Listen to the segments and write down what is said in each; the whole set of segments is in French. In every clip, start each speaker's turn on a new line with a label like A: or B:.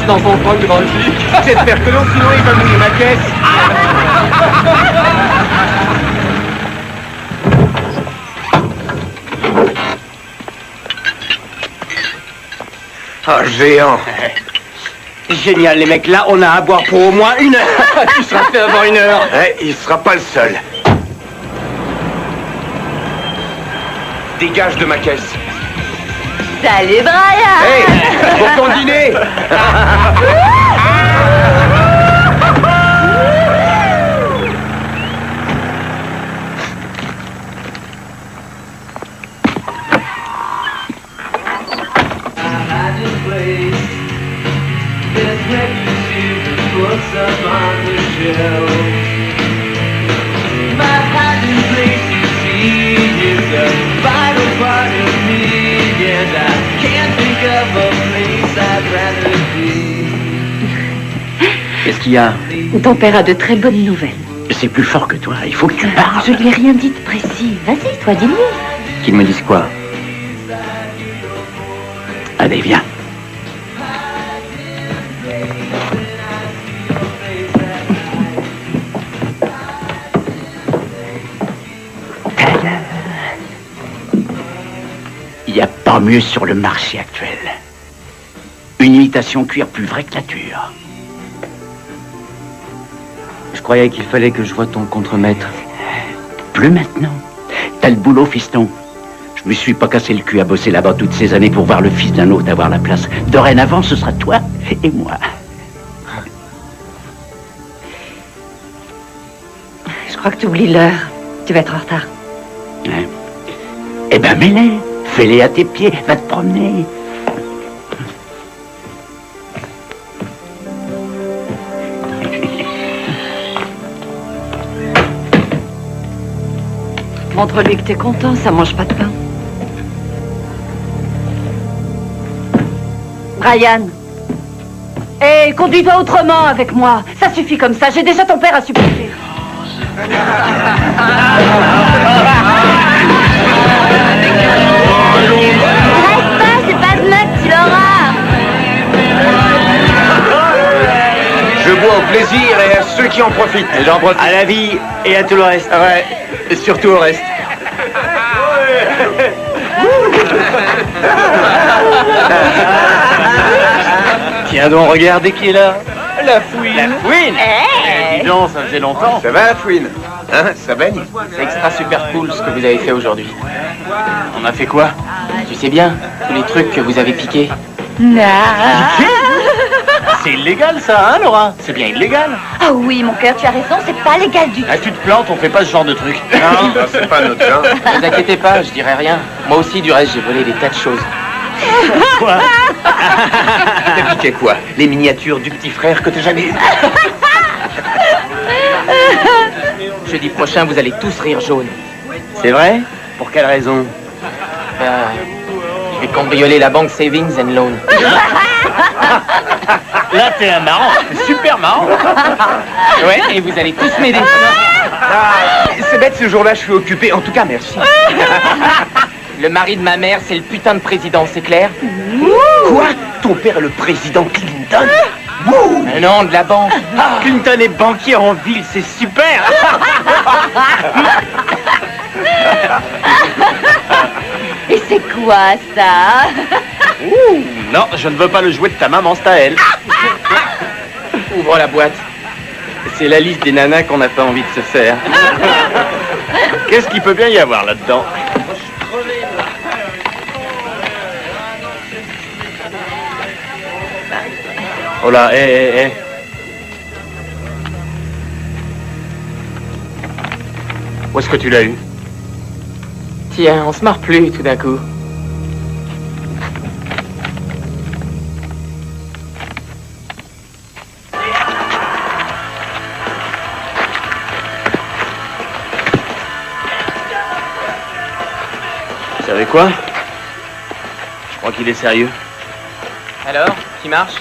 A: c'est dans son froc de grande flic.
B: J'espère que non, sinon il va mouiller ma caisse. Oh, géant.
C: Génial, les mecs, là, on a à boire pour au moins 1 heure.
A: Tu seras fait avant 1 heure.
B: Ouais, il sera pas le seul. Dégage de ma caisse.
D: Salut, Brian.
B: Hey, pour ton dîner.
C: Qu'est-ce qu'il y a?
D: Ton père a de très bonnes nouvelles.
C: C'est plus fort que toi, il faut que tu parles.
D: Je lui ai rien dit de précis. Vas-y, toi, dis-lui.
C: Qu'il me dise quoi? Allez, viens. Il n'y a pas mieux sur le marché actuel. Une imitation cuir plus vraie que nature.
A: Je croyais qu'il fallait que je voie ton contremaître.
C: Plus maintenant. T'as le boulot, fiston. Je me suis pas cassé le cul à bosser là-bas toutes ces années pour voir le fils d'un autre avoir la place. Dorénavant, ce sera toi et moi.
D: Je crois que tu oublies l'heure. Tu vas être en retard.
C: Hein? Eh ben, mets-les. Fais-les à tes pieds. Va te promener.
D: Montre-lui que t'es content, ça mange pas de pain. Brian. Hé, conduis-toi autrement avec moi. Ça suffit comme ça, j'ai déjà ton père à supporter.
E: Reste pas, c'est pas de meuf, tu l'auras.
B: Je bois au plaisir et à ceux qui en profitent.
C: Et j'en profite. À la vie et à tout le reste.
B: Ouais, et surtout au reste.
A: Tiens donc, regardez qui est là. La fouine.
C: La fouine.
A: Dis donc, ça faisait longtemps.
B: Ça va, Fouine? Hein, ça baigne?
A: C'est extra super cool ce que vous avez fait aujourd'hui. On a fait quoi? Tu sais bien, tous les trucs que vous avez piqués. C'est illégal ça, hein, Laura? C'est bien illégal.
E: Ah oui, mon cœur, tu as raison, c'est pas légal du tout.
A: Ah, tu te plantes, on fait pas ce genre de truc.
B: Non, c'est pas notre genre.
A: Ne vous inquiétez pas, je dirai rien. Moi aussi, du reste, j'ai volé des tas de choses.
C: Quoi?
B: T'as piqué quoi? Les miniatures du petit frère que t'as jamais eu?
A: Jeudi prochain, vous allez tous rire jaune.
C: C'est vrai? Pour quelle raison?
A: Je vais cambrioler la banque Savings and Loan.
C: Là, t'es un marrant. C'est super marrant.
A: Ouais, et vous allez tous m'aider.
B: Ah, c'est bête, ce jour-là, je suis occupé. En tout cas, merci.
A: Le mari de ma mère, c'est le putain de président, c'est clair?
B: Quoi? Ton père est le président Clinton?
A: Non, de la banque.
C: Clinton est banquier en ville, c'est super.
D: Et c'est quoi ça?
C: Non, je ne veux pas le jouet de ta maman, c'est à elle.
A: Ouvre la boîte.
C: C'est la liste des nanas qu'on n'a pas envie de se faire. Qu'est-ce qu'il peut bien y avoir là-dedans? Oh là, hé. Où est-ce que tu l'as eu?
A: Tiens, on se marre plus tout d'un coup.
C: Vous savez quoi? Je crois qu'il est sérieux.
A: Alors, qui marche?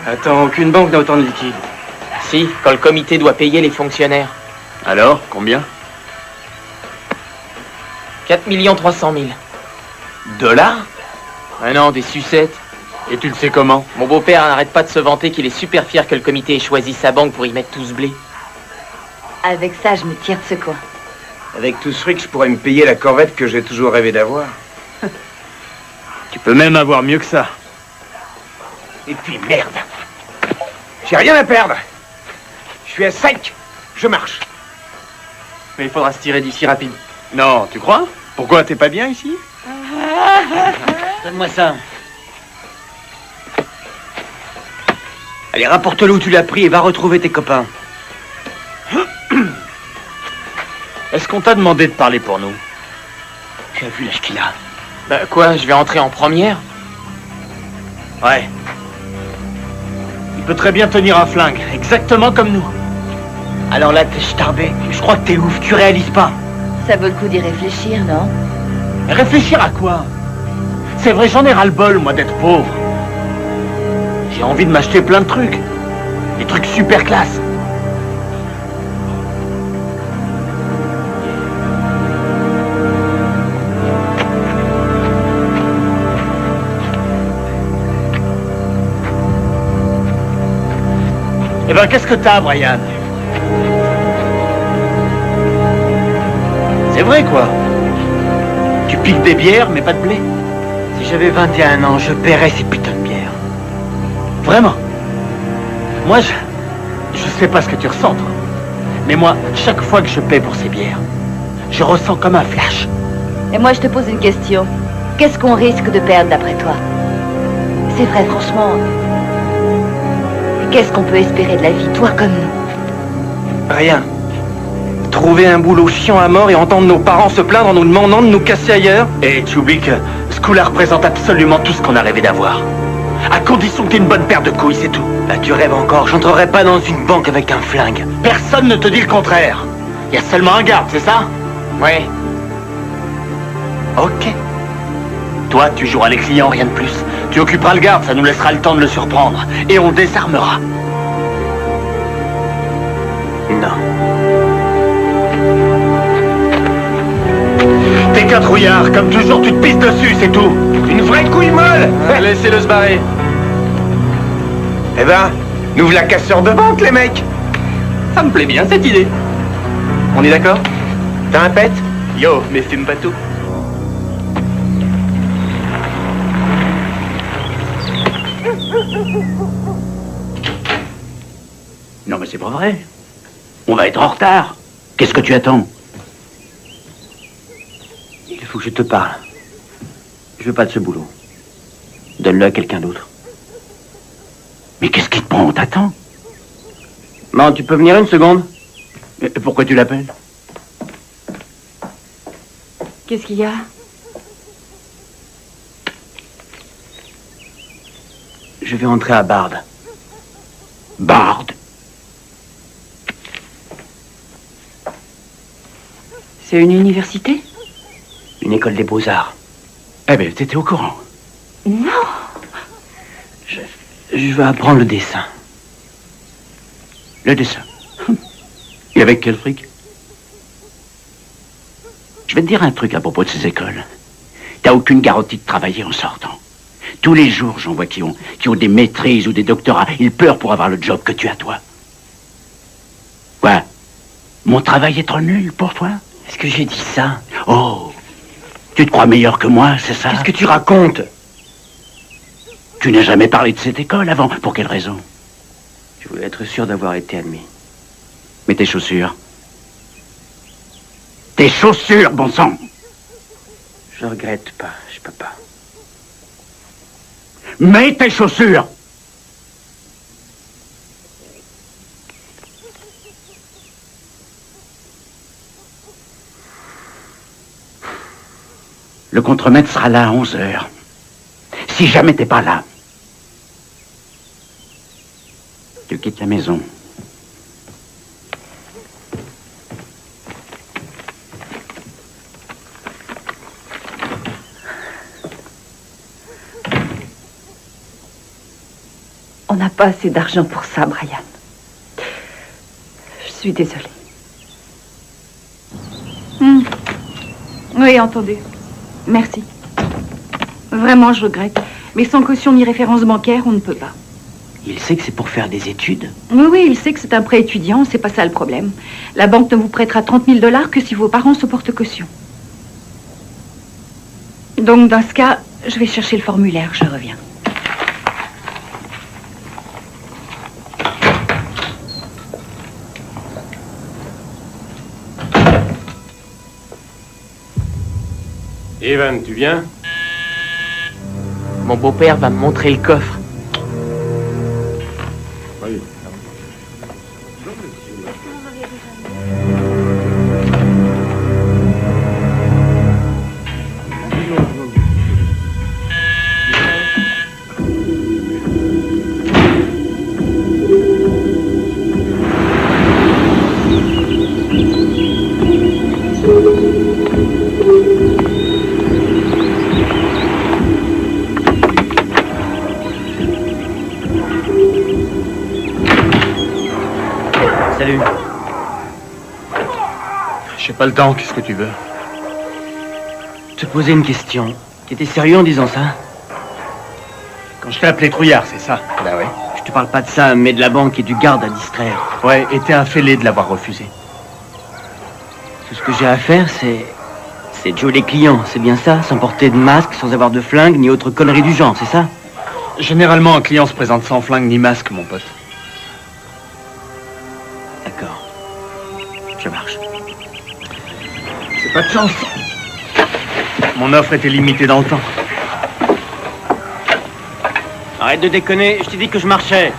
C: Attends, aucune banque n'a autant de liquide.
A: Si, quand le comité doit payer les fonctionnaires.
C: Alors, combien?
A: 4 300 000.
C: Dollars?
A: Ah non, des sucettes. Et tu le sais comment? Mon beau-père n'arrête pas de se vanter qu'il est super fier que le comité ait choisi sa banque pour y mettre tout ce blé.
D: Avec ça, je me tire de ce coin.
B: Avec tout ce fric, je pourrais me payer la corvette que j'ai toujours rêvé d'avoir.
F: Tu peux même avoir mieux que ça.
B: Et puis merde. J'ai rien à perdre. Je suis à sec. Je marche.
A: Mais il faudra se tirer d'ici rapide.
F: Non, tu crois? Pourquoi, t'es pas bien ici?
B: Donne-moi ça. Allez, rapporte-le où tu l'as pris et va retrouver tes copains.
F: Est-ce qu'on t'a demandé de parler pour nous?
B: Tu as vu l'âge qu'il a?
A: Bah quoi, je vais entrer en première?
F: Ouais. Il peut très bien tenir un flingue, exactement comme nous.
B: Alors là, t'es starbé. Je crois que t'es ouf, tu réalises pas.
D: Ça vaut le coup d'y réfléchir, non?
F: Réfléchir à quoi? C'est vrai, j'en ai ras-le-bol, moi, d'être pauvre. J'ai envie de m'acheter plein de trucs. Des trucs super classe. Eh ben, qu'est-ce que t'as, Brian? C'est vrai, quoi. Tu piques des bières, mais pas de blé.
B: Si j'avais 21 ans, je paierais ces putains de bières.
F: Vraiment. Moi, je sais pas ce que tu ressens, toi. Mais moi, chaque fois que je paie pour ces bières, je ressens comme un flash.
D: Et moi, je te pose une question. Qu'est-ce qu'on risque de perdre d'après toi? C'est vrai, franchement. Qu'est-ce qu'on peut espérer de la vie, toi comme nous?
B: Rien. Trouver un boulot chiant à mort et entendre nos parents se plaindre en nous demandant de nous casser ailleurs.
F: Et Chubik, ce coup-là représente absolument tout ce qu'on a rêvé d'avoir. À condition que t'aies une bonne paire de couilles, c'est tout.
B: Bah tu rêves encore, j'entrerai pas dans une banque avec un flingue.
F: Personne ne te dit le contraire. Il y a seulement un garde, c'est ça?
A: Ouais.
F: Ok. Toi, tu joueras les clients, rien de plus. Tu occuperas le garde, ça nous laissera le temps de le surprendre. Et on le désarmera.
B: Non.
F: T'es qu'un trouillard, comme toujours, tu te pisses dessus, c'est tout.
B: Une vraie couille molle.
A: Laissez-le se barrer.
B: Eh ben, nous voilà casseurs de banque, les mecs.
A: Ça me plaît bien, cette idée. On est d'accord?
B: T'as un pet?
F: Yo, mais fume pas tout.
C: Non, mais c'est pas vrai. On va être en retard. Qu'est-ce que tu attends?
B: Il faut que je te parle. Je veux pas de ce boulot. Donne-le à quelqu'un d'autre.
C: Mais qu'est-ce qui te prend? On t'attend.
B: Man, tu peux venir une seconde?
C: Mais pourquoi tu l'appelles?
D: Qu'est-ce qu'il y a?
B: Je vais entrer à Bard.
C: Bard.
D: C'est une université?
B: Une école des beaux-arts.
C: Eh ben, t'étais au courant.
D: Non!
B: Je veux apprendre le dessin.
C: Le dessin. Et avec quel fric? Je vais te dire un truc à propos de ces écoles. T'as aucune garantie de travailler en sortant. Tous les jours, j'en vois qui ont des maîtrises ou des doctorats. Ils pleurent pour avoir le job que tu as, toi. Quoi? Mon travail est trop nul pour toi?
B: Est-ce que j'ai dit ça?
C: Oh! Tu te crois meilleur que moi, c'est ça?
B: Qu'est-ce que tu racontes?
C: Tu n'as jamais parlé de cette école avant. Pour quelle raison?
B: Je voulais être sûr d'avoir été admis.
C: Mais tes chaussures. Tes chaussures, bon sang!
B: Je regrette pas, je peux pas.
C: Mets tes chaussures! Le contremaître sera là à 11h. Si jamais t'es pas là, tu quittes la maison.
D: On n'a pas assez d'argent pour ça, Brian. Je suis désolée. Oui, entendu. Merci. Vraiment, je regrette. Mais sans caution ni référence bancaire, on ne peut pas.
C: Il sait que c'est pour faire des études.
D: Oui, il sait que c'est un prêt étudiant, c'est pas ça le problème. La banque ne vous prêtera 30 000 $ que si vos parents se portent caution. Donc, dans ce cas, je vais chercher le formulaire, je reviens.
B: Evan, tu viens?
A: Mon beau-père va me montrer le coffre.
B: Oui.
F: Salut. J'ai pas le temps, qu'est-ce que tu veux?
C: Te poser une question. T'étais sérieux en disant ça?
F: Quand je t'ai appelé trouillard, c'est ça? Bah ouais.
C: Je te parle pas de ça, mais de la banque et du garde à distraire.
F: Ouais, et t'es un fêlé de l'avoir refusé.
C: Tout ce que j'ai à faire, c'est de jouer les clients, c'est bien ça? Sans porter de masque, sans avoir de flingue, ni autre connerie du genre, c'est ça?
F: Généralement, un client se présente sans flingue ni masque, mon pote.
C: D'accord. Je marche.
F: C'est pas de chance. Mon offre était limitée dans le temps.
C: Arrête de déconner, je t'ai dit que je marchais.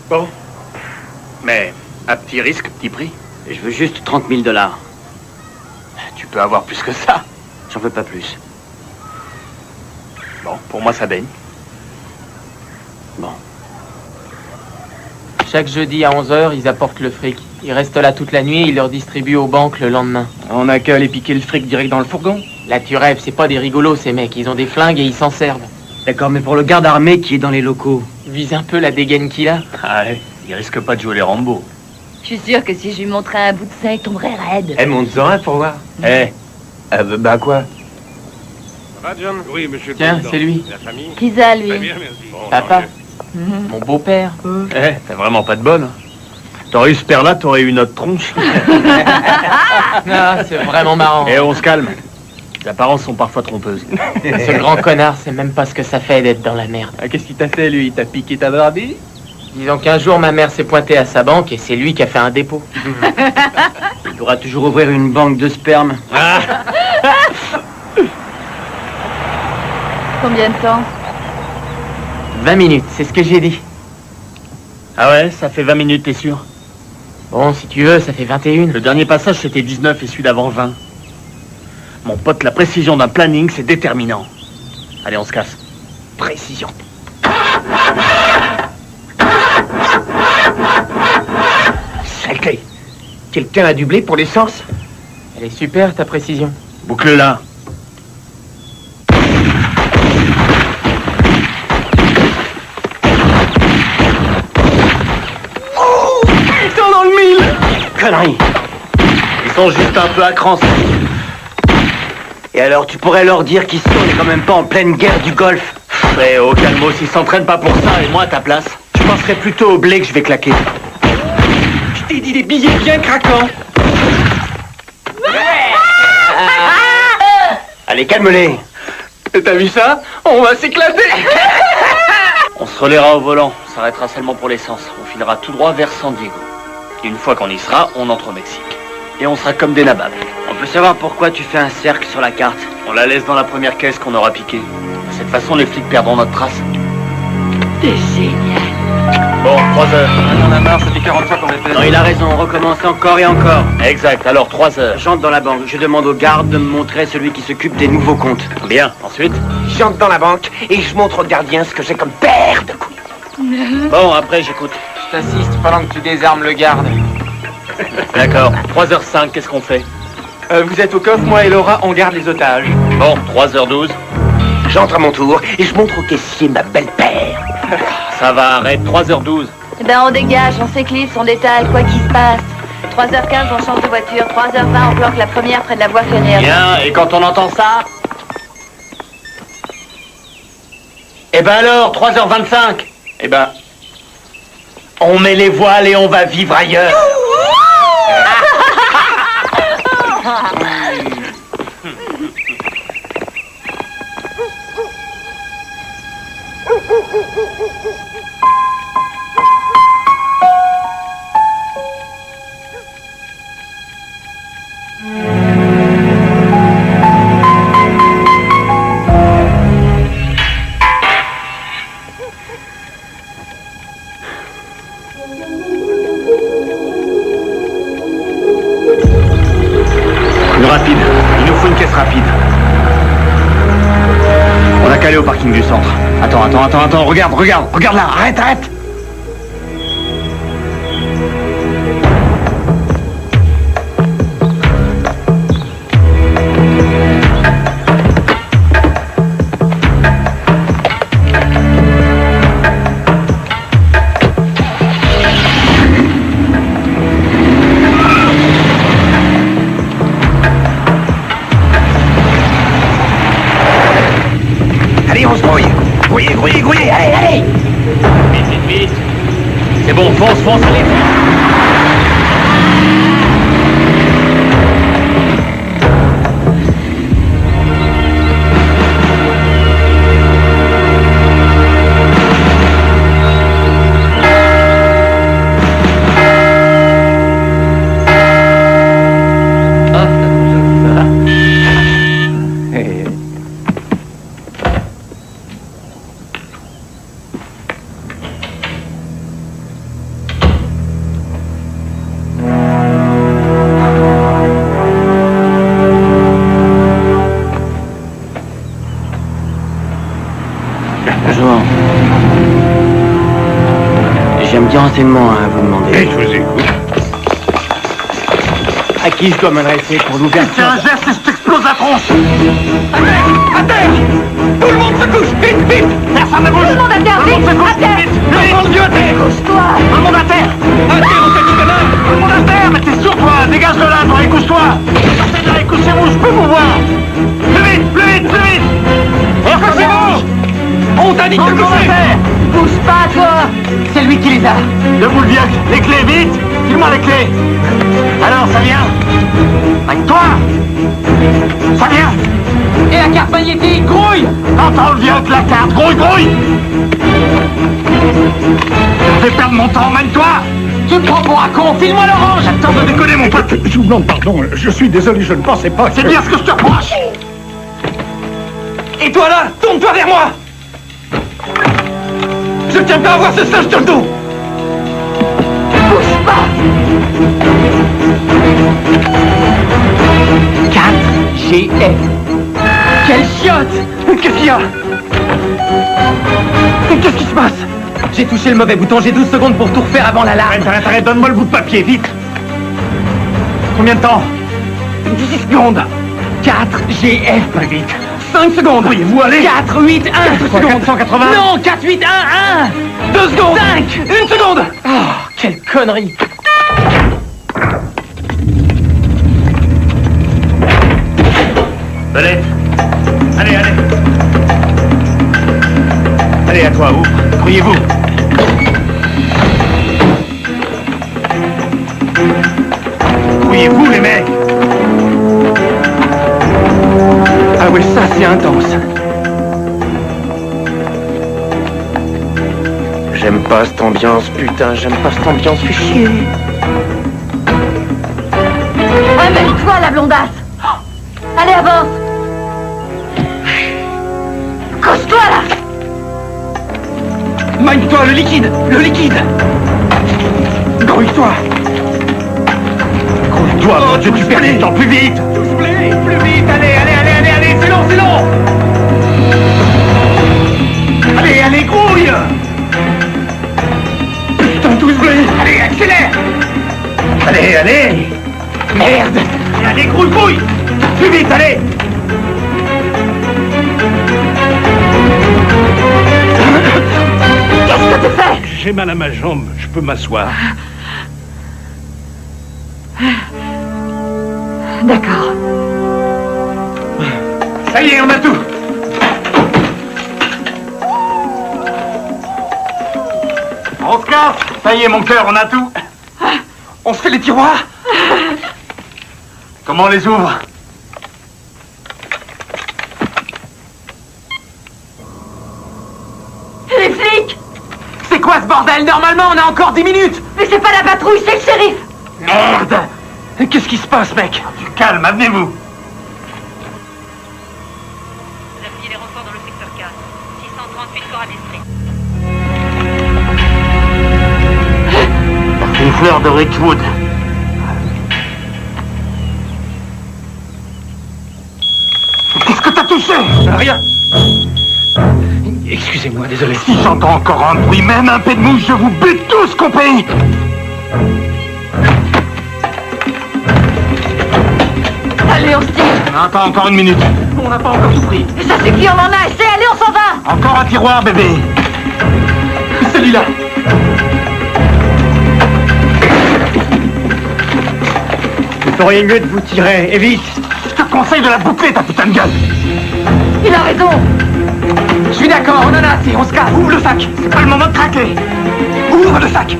F: Bon. Mais à petit risque, petit prix.
C: Je veux juste 30 000 $.
F: Tu peux avoir plus que ça.
C: J'en veux pas plus.
F: Bon, pour moi, ça baigne.
C: Bon.
A: Chaque jeudi à 11h, ils apportent le fric. Ils restent là toute la nuit et ils leur distribuent aux banques le lendemain.
B: On a qu'à aller piquer le fric direct dans le fourgon.
A: Là, tu rêves, c'est pas des rigolos, ces mecs. Ils ont des flingues et ils s'en servent.
C: D'accord, mais pour le garde armé qui est dans les locaux.
A: Vise un peu la dégaine qu'il a.
F: Ah ouais, il risque pas de jouer les Rambo.
E: Je suis sûre que si je lui montrais un bout de sein, il tomberait raide.
B: Eh, monte-en un pour voir. Bah quoi?
G: Va, John? Oui, monsieur.
A: Tiens, c'est lui.
G: La famille?
E: Qui ça, lui?
G: Très bien, merci. Bon,
A: Papa. Mon beau-père.
F: T'as vraiment pas de bol. T'aurais eu ce père-là, t'aurais eu notre tronche.
A: Ah, c'est vraiment marrant.
F: Et on se calme. Les apparences sont parfois trompeuses.
A: Ce grand connard sait même pas ce que ça fait d'être dans la merde.
B: Ah, qu'est-ce qu'il t'a fait, lui? Il t'a piqué ta barbie?
A: Disons qu'un jour, ma mère s'est pointée à sa banque et c'est lui qui a fait un dépôt.
C: Il pourra toujours ouvrir une banque de sperme.
E: Combien de temps?
A: 20 minutes, c'est ce que j'ai dit.
F: Ah ouais, ça fait 20 minutes, t'es sûr?
A: Bon, si tu veux, ça fait 21.
F: Le dernier passage, c'était 19 et celui d'avant 20. Mon pote, la précision d'un planning, c'est déterminant. Allez, on se casse.
B: Précision. Sacré. Quelqu'un a du blé pour l'essence?
A: Elle est super, ta précision.
F: Boucle-la.
B: Putain, dans le mille!
C: Connerie.
F: Ils sont juste un peu à cran.
C: Et alors, tu pourrais leur dire qu'ici, on est quand même pas en pleine guerre du Golfe.
F: Mais au calmos, ils s'entraînent pas pour ça, et moi, à ta place, je penserais plutôt au blé que je vais claquer.
B: Je t'ai dit des billets bien craquants.
C: Allez, calme-les.
B: T'as vu ça? On va s'éclater.
F: On se relaiera au volant, on s'arrêtera seulement pour l'essence. On filera tout droit vers San Diego. Et une fois qu'on y sera, on entre au Mexique. Et on sera comme des nababs.
C: On peut savoir pourquoi tu fais un cercle sur la carte?
F: On la laisse dans la première caisse qu'on aura piquée. De cette façon, les flics perdront notre trace.
E: T'es génial.
F: Bon, 3 heures.
B: On en a marre, ça fait 40 fois qu'on a fait.
C: Non, il a raison, on recommence encore et encore.
F: Exact, alors 3 heures.
C: J'entre dans la banque, je demande au garde de me montrer celui qui s'occupe des nouveaux comptes.
F: Bien, ensuite?
B: J'entre dans la banque et je montre au gardien ce que j'ai comme paire de couilles.
F: Bon, après, j'écoute.
A: Je t'assiste pendant que tu désarmes le garde.
F: D'accord, 3h05, qu'est-ce qu'on fait?
B: Vous êtes au coffre, moi et Laura, on garde les otages.
F: Bon, 3h12.
B: J'entre à mon tour et je montre au caissier ma belle paire.
F: Ça va, arrête, 3h12.
E: Eh ben, on dégage, on s'éclipse, on détaille, quoi qu'il se passe. 3h15, on change de voiture. 3h20, on planque la première près de la voie ferrière.
F: Bien, et quand on entend ça? Eh ben alors, 3h25. Eh ben, on met les voiles et on va vivre ailleurs. Une rapide. Il nous faut une caisse rapide. On a calé au parking du centre. Attends. Regarde là. Arrête.
B: Allez, on se grouille. Grouillez. Allez.
F: Vite. C'est bon, fonce, allez.
A: Bonjour. J'ai un petit renseignement à vous demander.
G: Je vous écoute.
F: À qui je dois m'adresser pour l'ouverture? C'est un geste et je t'explose la tronche.
B: À terre. Tout le monde se couche. Vite.
F: Personne ne bouge.
E: Tout le monde à terre,
F: Tout le monde se
E: vite,
F: couche.
E: à terre.
F: Vite. Tout le monde à terre.
E: Couche-toi.
F: Tout le monde à terre.
B: À terre, on t'a dit connard.
F: Tout le monde à terre. Mais t'es sûr, toi? Dégage de là, toi, et couche-toi. Sortez de là et couchez-vous, je peux vous voir. Plus vite. Couchez-vous.
B: On t'a dit de
F: Tout
B: te
F: le monde à
B: coucher.
F: terre.
E: Bouge pas, toi.
F: C'est lui qui les a. Debout le vieux. Les clés, vite. File-moi les clés. Alors, ça vient. Avec toi. Ça vient.
E: Et la carte magnétique, grouille.
F: T'entends le vieux avec la carte. Grouille. Je vais perdre mon temps, mène-toi. Tu me prends pour un con. File-moi l'orange. Attends de déconner, mon pote.
B: Je vous demande pardon. Je suis désolé, je ne pensais pas.
F: C'est bien ce que je te reproche.
B: Et toi là, tourne-toi vers moi. Je tiens pas à voir ce singe sur le dos.
E: Bouge pas.
F: 4GF. Quelle chiotte. Qu'est-ce qu'il y a? Qu'est-ce qui se passe? J'ai touché le mauvais bouton, j'ai 12 secondes pour tout refaire avant l'alarme. Arrête, donne-moi le bout de papier, vite. Combien de temps? 10 secondes. 4GF. Pas vite. 5 secondes. Pourriez-vous aller? 4, 8, 1. 480. Non, 4, 8, 1, 2 secondes. 5. 1 seconde. Oh, quelle connerie. Belette. Allez. Allez, à toi, ouvre. Grouillez-vous. Grouillez-vous, les mecs. Ah oui, ça, c'est intense. J'aime pas cette ambiance, putain, fais chier.
E: Amène-toi, la blondasse. Allez, avance. Couche-toi, là.
F: Magne-toi, le liquide. Grouille-toi. Grouille-toi, mon Dieu, tu perds du temps, plus vite. Plus vite, allez, c'est long. Allez, grouille. Putain, tous blés. Allez, accélère. Allez. Merde. Allez, grouille. Plus vite, allez.
E: Qu'est-ce que tu fais?
G: J'ai mal à ma jambe, je peux m'asseoir.
D: D'accord.
F: Ça y est, on a tout. On se casse. Ça y est, mon cœur, on a tout. On se fait les tiroirs. Comment on les ouvre?
D: Les flics!
F: C'est quoi ce bordel? Normalement, on a encore 10 minutes.
D: Mais c'est pas la patrouille, c'est le shérif!
F: Merde! Qu'est-ce qui se passe, mec? Du calme, amenez-vous.
H: Vous appuyez les renforts dans le secteur 4. 638 Coralie Street.
C: Une fleur de Ridgewood.
F: Qu'est-ce que t'as touché? Rien. Excusez-moi, désolé. Si j'entends encore un bruit, même un peu de mouche, je vous bute tous, compris?
D: Allez, on se tire!
F: Attends, encore une minute. On n'a pas encore tout pris.
D: Ça suffit, on en a assez! Allez, on s'en va!
F: Encore un tiroir, bébé. Celui-là. Vous feriez mieux de vous tirer, et vite. Je te conseille de la boucler, ta putain de gueule.
D: Il a raison!
F: Je suis d'accord, on en a assez, on se casse. Ouvre le sac. C'est pas le moment de craquer. Ouvre le sac.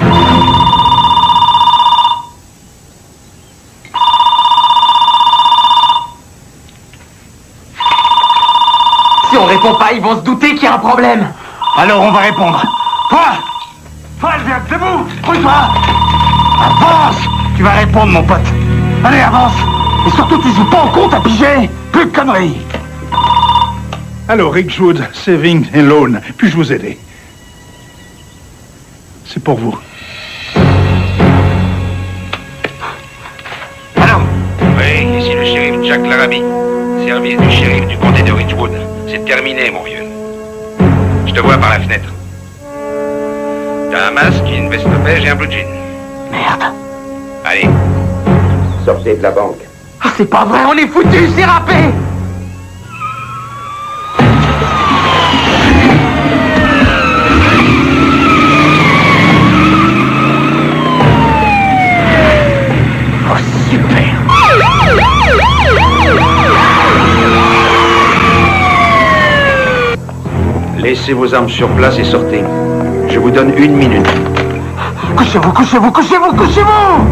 F: Si on répond pas, ils vont se douter qu'il y a un problème. Alors on va répondre. Toi, viens, debout. Trouille-toi. Avance. Tu vas répondre, mon pote. Allez, avance. Et surtout, tu joues pas au con, t'as pigé. Plus de conneries.
I: Allô, Ridgewood Saving and Loan. Puis-je vous aider? C'est pour vous.
F: Alors,
J: Oui, ici le shérif Jack Larrabee. Service du shérif du comté de Ridgewood. C'est terminé, mon vieux. Je te vois par la fenêtre. T'as un masque, une veste beige et un blue jean.
F: merde.
J: Allez, sortez de la banque.
F: Ah, c'est pas vrai, on est foutus, c'est râpé. Oh, super.
J: Laissez vos armes sur place et sortez. Je vous donne 1 minute.
F: Couchez-vous, couchez-vous, couchez-vous, couchez-vous.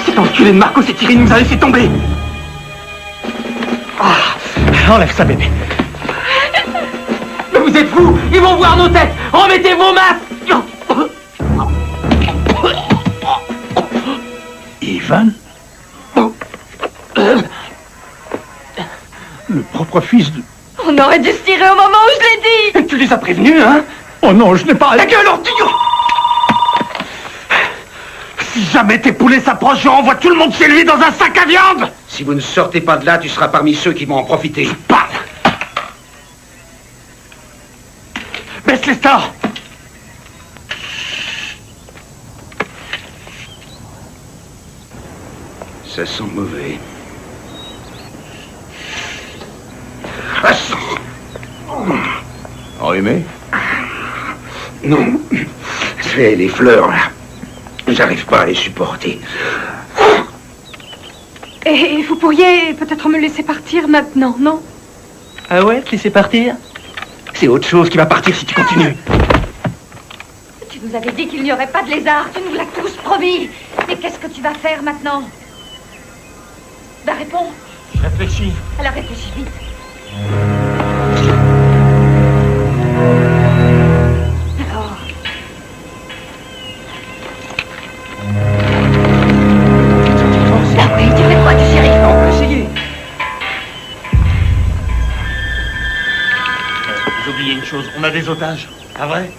F: Cet enculé de Marco s'est tiré, il nous a laissé tomber. Ah, enlève ça, bébé. Mais vous êtes fous, ils vont voir nos têtes. Remettez vos masques.
I: Ivan? Le propre fils de...
D: On aurait dû se tirer au moment où je l'ai dit!
F: Et tu les as prévenus, hein?
I: Oh non, je n'ai pas...
F: La gueule, ordure! Si jamais tes poulets s'approchent, je renvoie tout le monde chez lui dans un sac à viande!
J: Si vous ne sortez pas de là, tu seras parmi ceux qui vont en profiter.
F: Parle! Baisse les stores!
J: Ça sent mauvais. Enrhumé? Non. C'est les fleurs, là. J'arrive pas à les supporter.
D: Et vous pourriez peut-être me laisser partir maintenant, non?
F: Ah ouais, te laisser partir? C'est autre chose qui va partir si tu continues.
D: Tu nous avais dit qu'il n'y aurait pas de lézards, tu nous l'as tous promis. Mais qu'est-ce que tu vas faire maintenant? Ben réponds.
F: Je réfléchis.
D: Alors réfléchis vite. Alors... Ah oui, tu fais quoi du shérif?
F: On peut essayer.
I: Vous oubliez une chose, on a des otages. Ah vrai?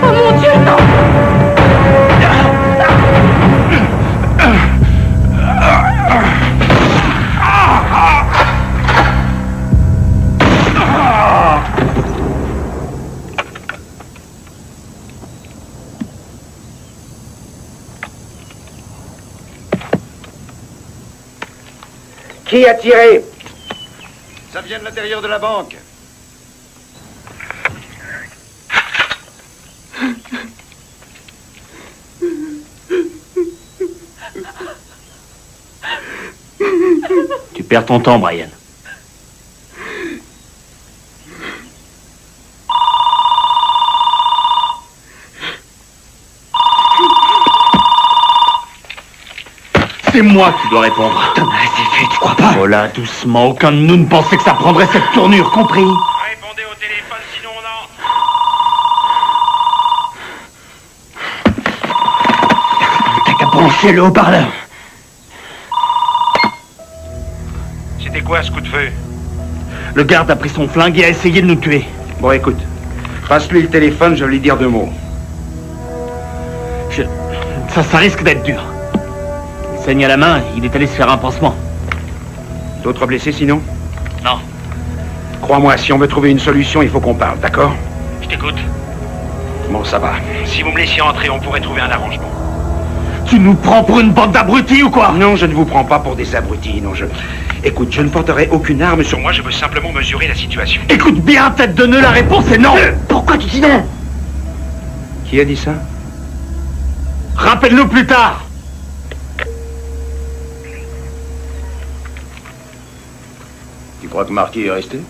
D: Oh mon Dieu, non!
B: Qui a tiré?
J: Ça vient de l'intérieur de la banque.
C: Tu perds ton temps, Brian. C'est moi qui dois répondre.
F: T'en as assez fait, tu crois pas?
C: Oh là, doucement. Aucun de nous ne pensait que ça prendrait cette tournure, compris?
J: Répondez au téléphone, sinon on entre.
F: T'as qu'à brancher le haut-parleur.
J: C'était quoi ce coup de feu?
C: Le garde a pris son flingue et a essayé de nous tuer.
B: Bon, écoute. Passe-lui le téléphone, je vais lui dire 2 mots.
C: Ça risque d'être dur. Il saigne à la main, il est allé se faire un pansement.
B: D'autres blessés sinon?
C: Non.
B: Crois-moi, si on veut trouver une solution, il faut qu'on parle, d'accord?
J: Je t'écoute.
B: Bon, ça va.
J: Si vous me laissiez entrer, on pourrait trouver un arrangement.
C: Tu nous prends pour une bande d'abrutis ou quoi?
B: Non, je ne vous prends pas pour des abrutis, non, Écoute, je ne porterai aucune arme sur moi.
J: Moi, je veux simplement mesurer la situation.
C: Écoute bien, tête de nœud, la réponse est non.
F: Pourquoi tu dis non?
B: Qui a dit ça?
C: Rappelle-nous plus tard.
B: Tu crois que Marquis est resté?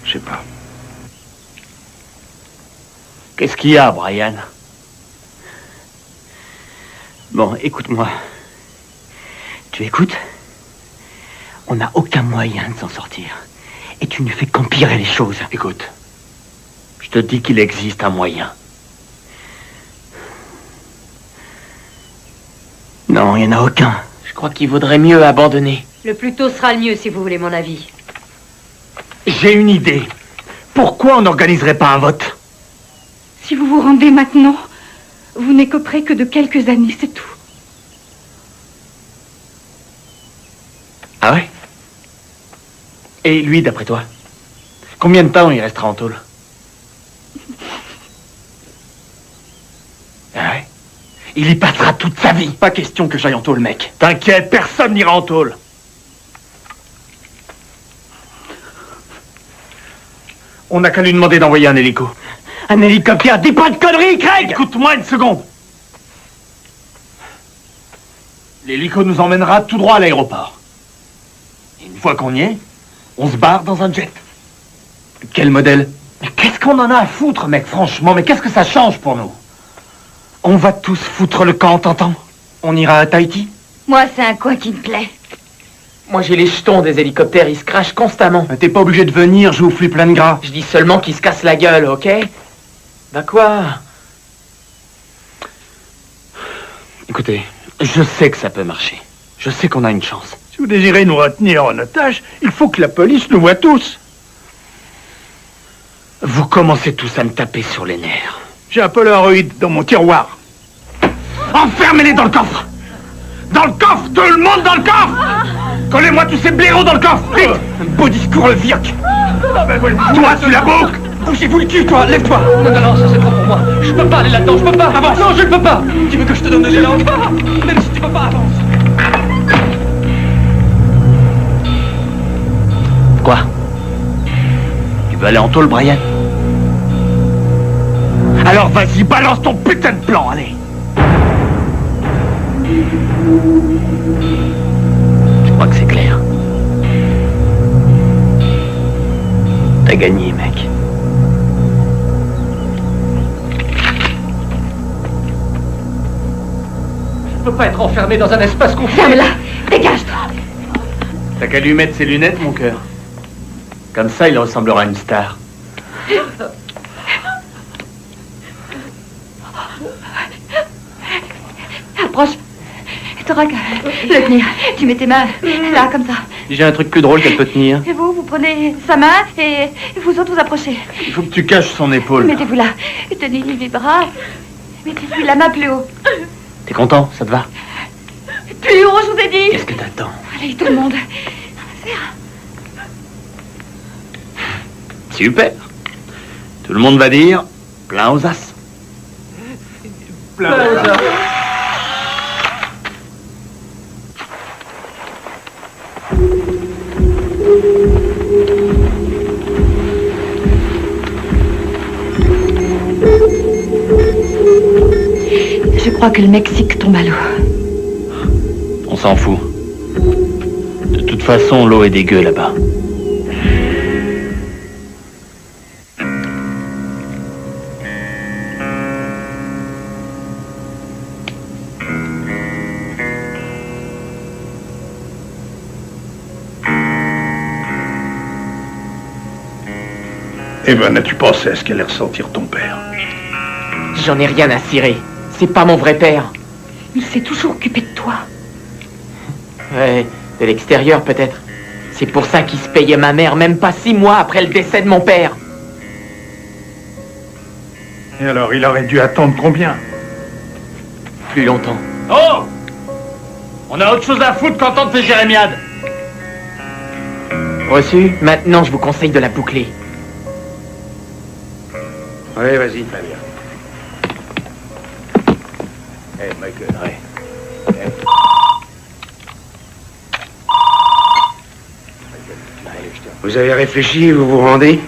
B: Je sais pas.
C: Qu'est-ce qu'il y a, Brian? Bon, écoute-moi. Tu écoutes? On n'a aucun moyen de s'en sortir. Et tu ne fais qu'empirer les choses. Écoute, je te dis qu'il existe un moyen. Non, il n'y en a aucun.
A: Je crois qu'il vaudrait mieux abandonner.
H: Le plus tôt sera le mieux, si vous voulez mon avis.
C: J'ai une idée. Pourquoi on n'organiserait pas un vote?
D: Si vous vous rendez maintenant, vous n'écoperez que de quelques années, c'est tout.
C: Ah ouais? Et lui, d'après toi? Combien de temps il restera en tôle? Ah ouais? Il y passera toute sa vie. Pas question que j'aille en tôle, mec. T'inquiète, personne n'ira en tôle. On n'a qu'à lui demander d'envoyer un hélico. Un hélicoptère? Dis pas de conneries, Craig! Écoute-moi une seconde. L'hélico nous emmènera tout droit à l'aéroport. Et une fois qu'on y est, on se barre dans un jet. Quel modèle? Mais qu'est-ce qu'on en a à foutre, mec, franchement? Mais qu'est-ce que ça change pour nous? On va tous foutre le camp, t'entends? On ira à Tahiti?
D: Moi, c'est un coin qui me plaît.
A: Moi, j'ai les jetons des hélicoptères, ils se crachent constamment.
C: T'es pas obligé de venir, je vous flux plein de gras.
A: Je dis seulement qu'ils se cassent la gueule, ok? Bah quoi?
C: Écoutez, je sais que ça peut marcher. Je sais qu'on a une chance.
I: Si vous désirez nous retenir en otage, il faut que la police nous voie tous.
C: Vous commencez tous à me taper sur les nerfs.
I: J'ai un Polaroid dans mon tiroir.
C: Enfermez-les dans le coffre! Dans le coffre! Tout le monde dans le coffre! Collez-moi tous ces blaireaux dans le coffre! Vite! Un beau discours, le virc! Toi, tu la boucle! Bougez-vous le cul, toi! Lève-toi!
F: Non, ça c'est trop pour moi. Je peux pas aller là-dedans, je peux pas. Avance! Non, je ne peux pas. Tu veux que je te donne de l'élan? Même si tu peux pas, avance.
C: Quoi? Tu veux aller en tôle, Brian? Alors vas-y, balance ton putain de plan, allez! Je crois que c'est clair. T'as gagné, mec.
F: Je peux pas être enfermé dans un espace confiné.
D: Ferme-la! Dégage-toi!
C: T'as qu'à lui mettre ses lunettes, mon cœur. Comme ça, il ressemblera à une star.
D: Approche. T'auras qu'à le tenir. Tu mets tes mains là, comme ça.
C: J'ai un truc plus drôle qu'elle peut tenir.
D: Et vous prenez sa main et vous autres vous approchez.
C: Il faut que tu caches son épaule.
D: Mettez-vous là. Tenez les bras. Mettez-lui la main plus haut.
C: T'es content? Ça te va?
D: Plus haut, je vous ai dit.
C: Qu'est-ce que t'attends?
D: Allez, tout le monde.
C: Super. Tout le monde va dire plein aux as.
F: Plein aux as.
D: crois que le Mexique tombe à l'eau.
F: On s'en fout. De toute façon, l'eau est dégueu là-bas.
I: Evan, as-tu pensé à ce qu'allait ressentir ton père?
K: J'en ai rien à cirer. C'est pas mon vrai père.
D: Il s'est toujours occupé de toi.
K: Ouais, de l'extérieur peut-être. C'est pour ça qu'il se payait ma mère, même pas 6 mois après le décès de mon père.
I: Et alors, il aurait dû attendre combien?
K: Plus longtemps.
F: Oh! On a autre chose à foutre qu'entendre tes jérémiades.
K: Reçu? Maintenant, je vous conseille de la boucler.
J: Oui, vas-y, très bien.
I: Hey, Michael, ouais. Hey.
J: Vous avez réfléchi, vous vous rendez?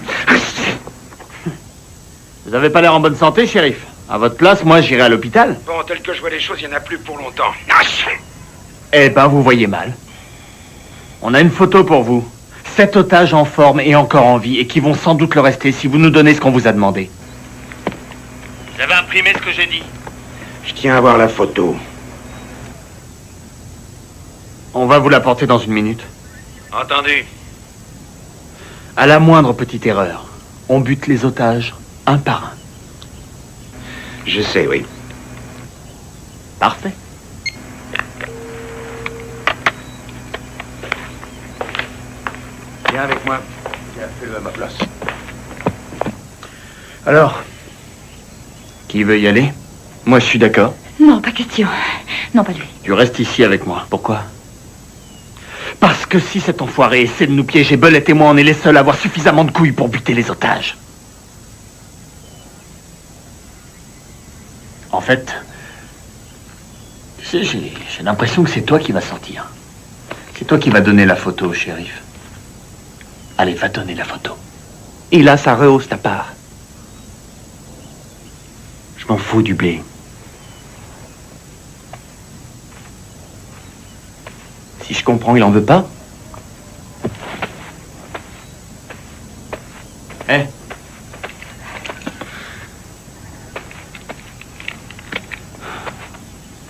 F: Vous avez pas l'air en bonne santé, shérif. À votre place, moi, j'irai à l'hôpital.
J: Bon, tel que je vois les choses, il n'y en a plus pour longtemps.
F: Eh ben, vous voyez mal. On a une photo pour vous. 7 otages en forme et encore en vie, et qui vont sans doute le rester si vous nous donnez ce qu'on vous a demandé. Vous avez imprimé ce que j'ai dit?
J: Je tiens à voir la photo.
F: On va vous la porter dans 1 minute.
J: Entendu.
F: À la moindre petite erreur, on bute les otages un par un.
J: Je sais, oui.
F: Parfait.
J: Viens avec moi.
I: Tiens, fais-le à ma place.
F: Alors, qui veut y aller? Moi, je suis d'accord.
D: Non, pas question. Non, pas lui.
F: Tu restes ici avec moi. Pourquoi? Parce que si cet enfoiré essaie de nous piéger, Belette et moi, on est les seuls à avoir suffisamment de couilles pour buter les otages. En fait, tu sais, j'ai l'impression que c'est toi qui vas sortir. C'est toi qui vas donner la photo au shérif. Allez, va donner la photo.
K: Et là, ça rehausse ta part.
F: Je m'en fous du blé. Si je comprends, il en veut pas? Eh?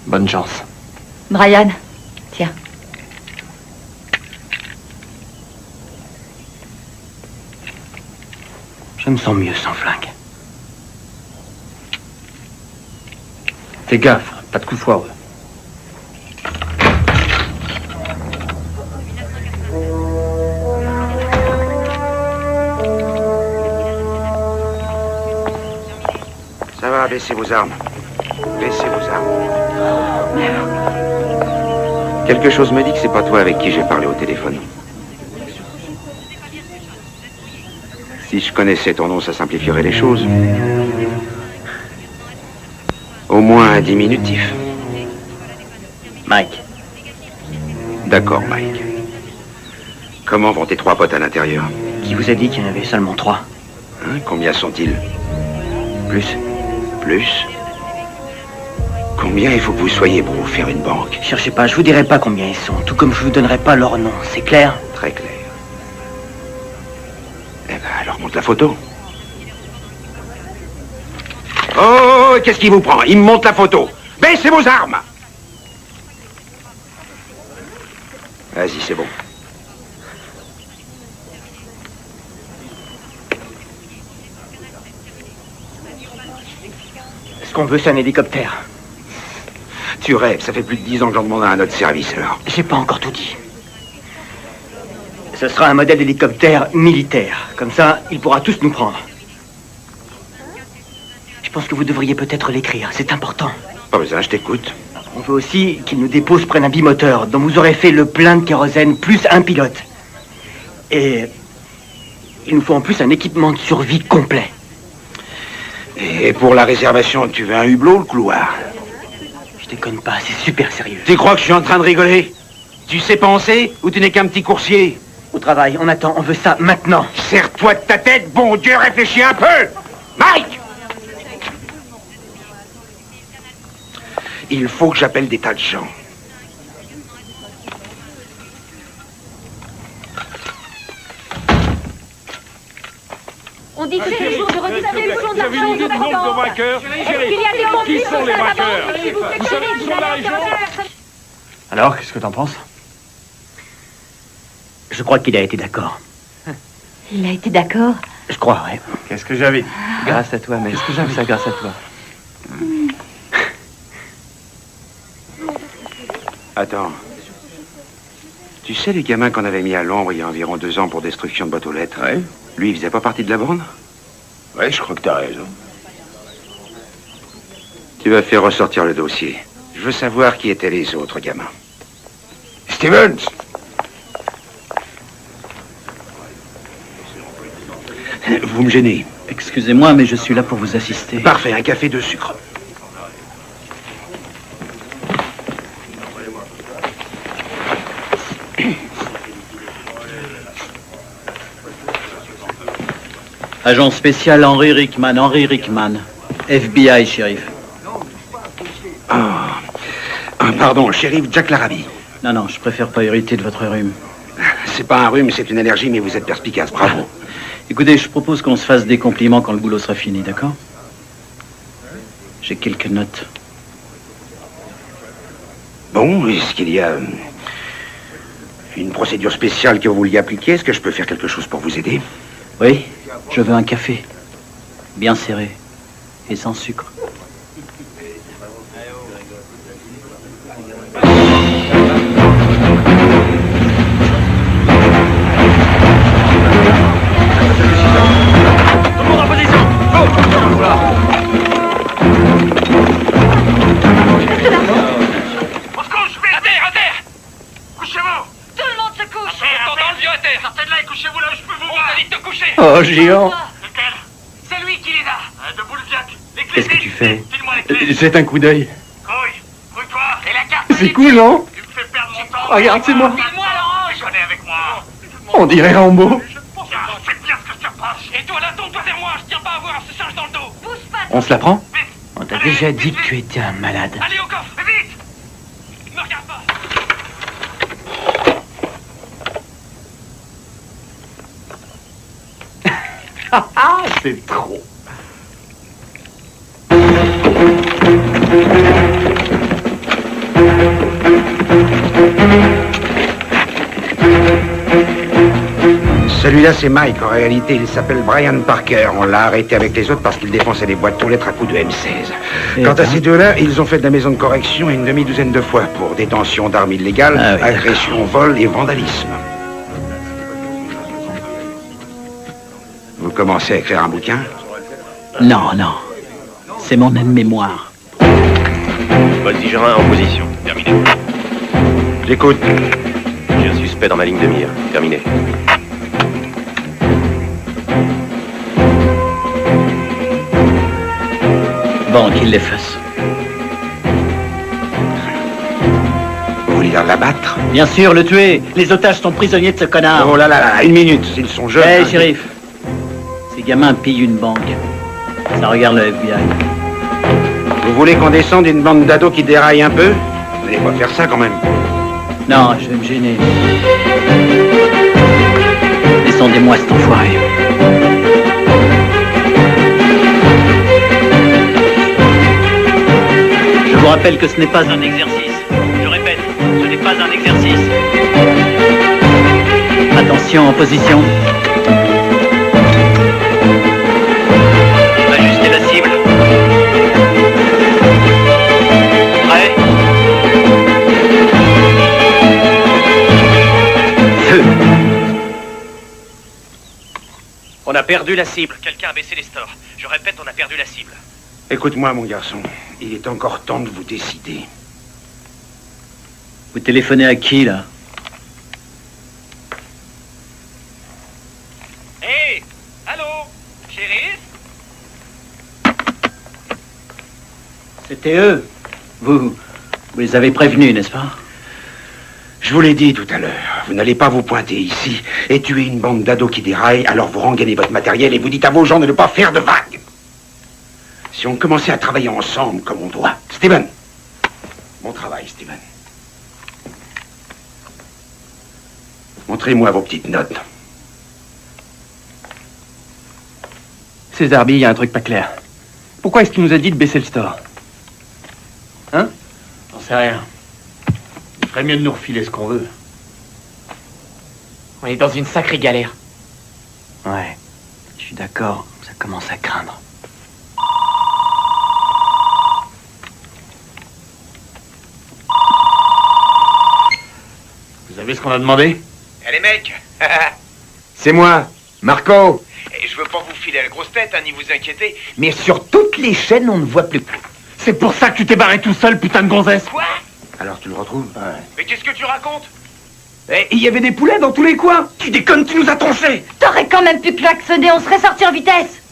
F: Bonne chance.
D: Brian, tiens.
F: Je me sens mieux sans flingue. Fais gaffe, pas de coup foireux.
J: Ça va, baissez vos armes. Baissez vos armes. Quelque chose me dit que c'est pas toi avec qui j'ai parlé au téléphone. Si je connaissais ton nom, ça simplifierait les choses. Au moins un diminutif.
F: Mike.
J: D'accord, Mike. Comment vont tes 3 potes à l'intérieur?
F: Qui vous a dit qu'il y en avait seulement 3?
J: Hein, combien sont-ils?
F: Plus.
J: Plus? Combien il faut que vous soyez pour vous faire une banque?
F: Cherchez pas, je vous dirai pas combien ils sont, tout comme je vous donnerai pas leur nom, c'est clair?
J: Très clair. Eh ben, alors montre la photo. Oh, qu'est-ce qui vous prend? Il me montre la photo. Baissez vos armes! Vas-y, c'est bon.
F: Ce qu'on veut, c'est un hélicoptère.
J: Tu rêves, ça fait plus de 10 ans que j'en demande à un autre service, alors.
F: J'ai pas encore tout dit. Ce sera un modèle d'hélicoptère militaire. Comme ça, il pourra tous nous prendre. Je pense que vous devriez peut-être l'écrire, c'est important.
J: Pas besoin, je t'écoute.
F: On veut aussi qu'il nous dépose près d'un bimoteur, dont vous aurez fait le plein de kérosène, plus un pilote. Et il nous faut en plus un équipement de survie complet.
J: Et pour la réservation, tu veux un hublot, le couloir?
F: Je déconne pas, c'est super sérieux.
J: Tu crois que je suis en train de rigoler? Tu sais penser ou tu n'es qu'un petit coursier?
F: Au travail, on attend, on veut ça maintenant.
J: Serre-toi de ta tête, bon Dieu, réfléchis un peu! Mike!
B: Il faut que j'appelle des tas de gens.
D: On dit que c'est le jour de redistribution de l'argent aux
G: nombre de
D: combattants.
G: vainqueurs.
D: Est-ce qu'il y a des conflits
G: Qui sont les vainqueurs?
D: s'il vous plaît,
G: Vous savez
D: Shérif,
G: où sont la région?
F: Alors, qu'est-ce que t'en penses?
C: Je crois qu'il a été d'accord.
D: Il a été d'accord.
C: Je crois, ouais.
F: Qu'est-ce que j'avais dit?
K: Grâce à toi, mais
F: Qu'est-ce que j'avais
K: ça grâce à toi.
J: Attends. Tu sais les gamins qu'on avait mis à l'ombre il y a environ 2 ans pour destruction de boîtes aux lettres?
B: Ouais.
J: Lui, il faisait pas partie de la bande?
B: Ouais, je crois que t'as raison.
J: Tu vas faire ressortir le dossier. Je veux savoir qui étaient les autres gamins.
B: Stevens! Vous me gênez.
C: Excusez-moi, mais je suis là pour vous assister.
B: Parfait, un café de sucre.
C: Agent spécial Henry Rickman. FBI, shérif.
B: Pardon, shérif Jack Larabie.
C: Non, je préfère pas hériter de votre rhume.
B: C'est pas un rhume, c'est une allergie, mais vous êtes perspicace, bravo.
C: Écoutez, je propose qu'on se fasse des compliments quand le boulot sera fini, d'accord? J'ai quelques notes.
B: Bon, est-ce qu'il y a une procédure spéciale que vous vouliez appliquer? Est-ce que je peux faire quelque chose pour vous aider?
C: Oui, je veux un café. Bien serré. Et sans sucre.
F: Oh, géant!
L: C'est lui qui les a. Debout le Jack. Les clés.
F: Qu'est-ce que tu fais?
L: File-moi les clés.
F: Jette un coup d'œil.
L: Couille-toi. Et la carte.
F: C'est cool, non?
L: Tu me fais perdre mon temps.
F: Regarde, c'est moi.
L: File-moi l'orange. Venez avec moi.
F: On dirait Rambo.
L: Fais bien ce que tu reproches. Et toi là, tourne-toi vers moi. Je tiens pas à voir ce singe dans le dos. Pousse pas.
F: On se la prend?
K: On t'a déjà dit que tu étais un malade.
L: Allez au coffre. Vite. Me regarde pas.
F: Ah, c'est trop.
B: Celui-là, c'est Mike. En réalité, il s'appelle Brian Parker. On l'a arrêté avec les autres parce qu'il défonçait les boîtes aux lettres à coups de M16. Quant à ces deux-là, ils ont fait de la maison de correction une demi-douzaine de fois pour détention d'armes illégales, agression, vol et vandalisme. Vous commencez à écrire un bouquin?
C: Non. C'est mon aide-mémoire.
M: Voltigeur 1 en position. Terminé.
B: J'écoute.
M: J'ai un suspect dans ma ligne de mire. Terminé.
C: Bon, qu'il les fasse.
B: Vous voulez l'abattre?
C: Bien sûr, le tuer. Les otages sont prisonniers de ce connard.
B: Oh là, une minute. Ils sont jeunes.
C: Hé, shérif. Ces gamins pillent une banque. Ça regarde le FBI.
B: Vous voulez qu'on descende une bande d'ados qui déraille un peu? Vous n'allez pas faire ça quand même.
C: Non, je vais me gêner. Descendez-moi cet enfoiré. Je vous rappelle que ce n'est pas un exercice. Je répète, ce n'est pas un exercice. Attention, en position. Ajustez la cible. Prêt? Feu.
M: On a perdu la cible. Quelqu'un a baissé les stores. Je répète, on a perdu la cible.
B: Écoute-moi, mon garçon. Il est encore temps de vous décider.
C: Vous téléphonez à qui, là?
L: Hé, allô, shérif?
C: C'était eux. Vous les avez prévenus, n'est-ce pas?
B: Je vous l'ai dit tout à l'heure. Vous n'allez pas vous pointer ici et tuer une bande d'ados qui déraille, alors vous rengainez votre matériel et vous dites à vos gens de ne pas faire de vagues. Si on commençait à travailler ensemble comme on doit... Steven, Bon travail, Steven. Montrez-moi vos petites notes.
F: César B, il y a un truc pas clair. Pourquoi est-ce qu'il nous a dit de baisser le store? Hein?
C: J'en sais rien. Il ferait mieux de nous refiler ce qu'on veut.
K: On est dans une sacrée galère.
F: Ouais, je suis d'accord, ça commence à craindre.
C: Vous avez ce qu'on a demandé?
J: Allez, mec.
B: C'est moi, Marco.
J: Et je veux pas vous filer la grosse tête, hein, ni vous inquiéter.
F: Mais sur toutes les chaînes, on ne voit plus Clou.
C: C'est pour ça que tu t'es barré tout seul, putain de gonzesse.
J: Quoi?
B: Alors tu le retrouves?
C: Ouais.
J: Mais qu'est-ce que tu racontes?
F: Et il y avait des poulets dans tous les coins. Tu déconnes, tu nous as tronchés.
D: T'aurais quand même pu klaxonner, on serait sorti en vitesse.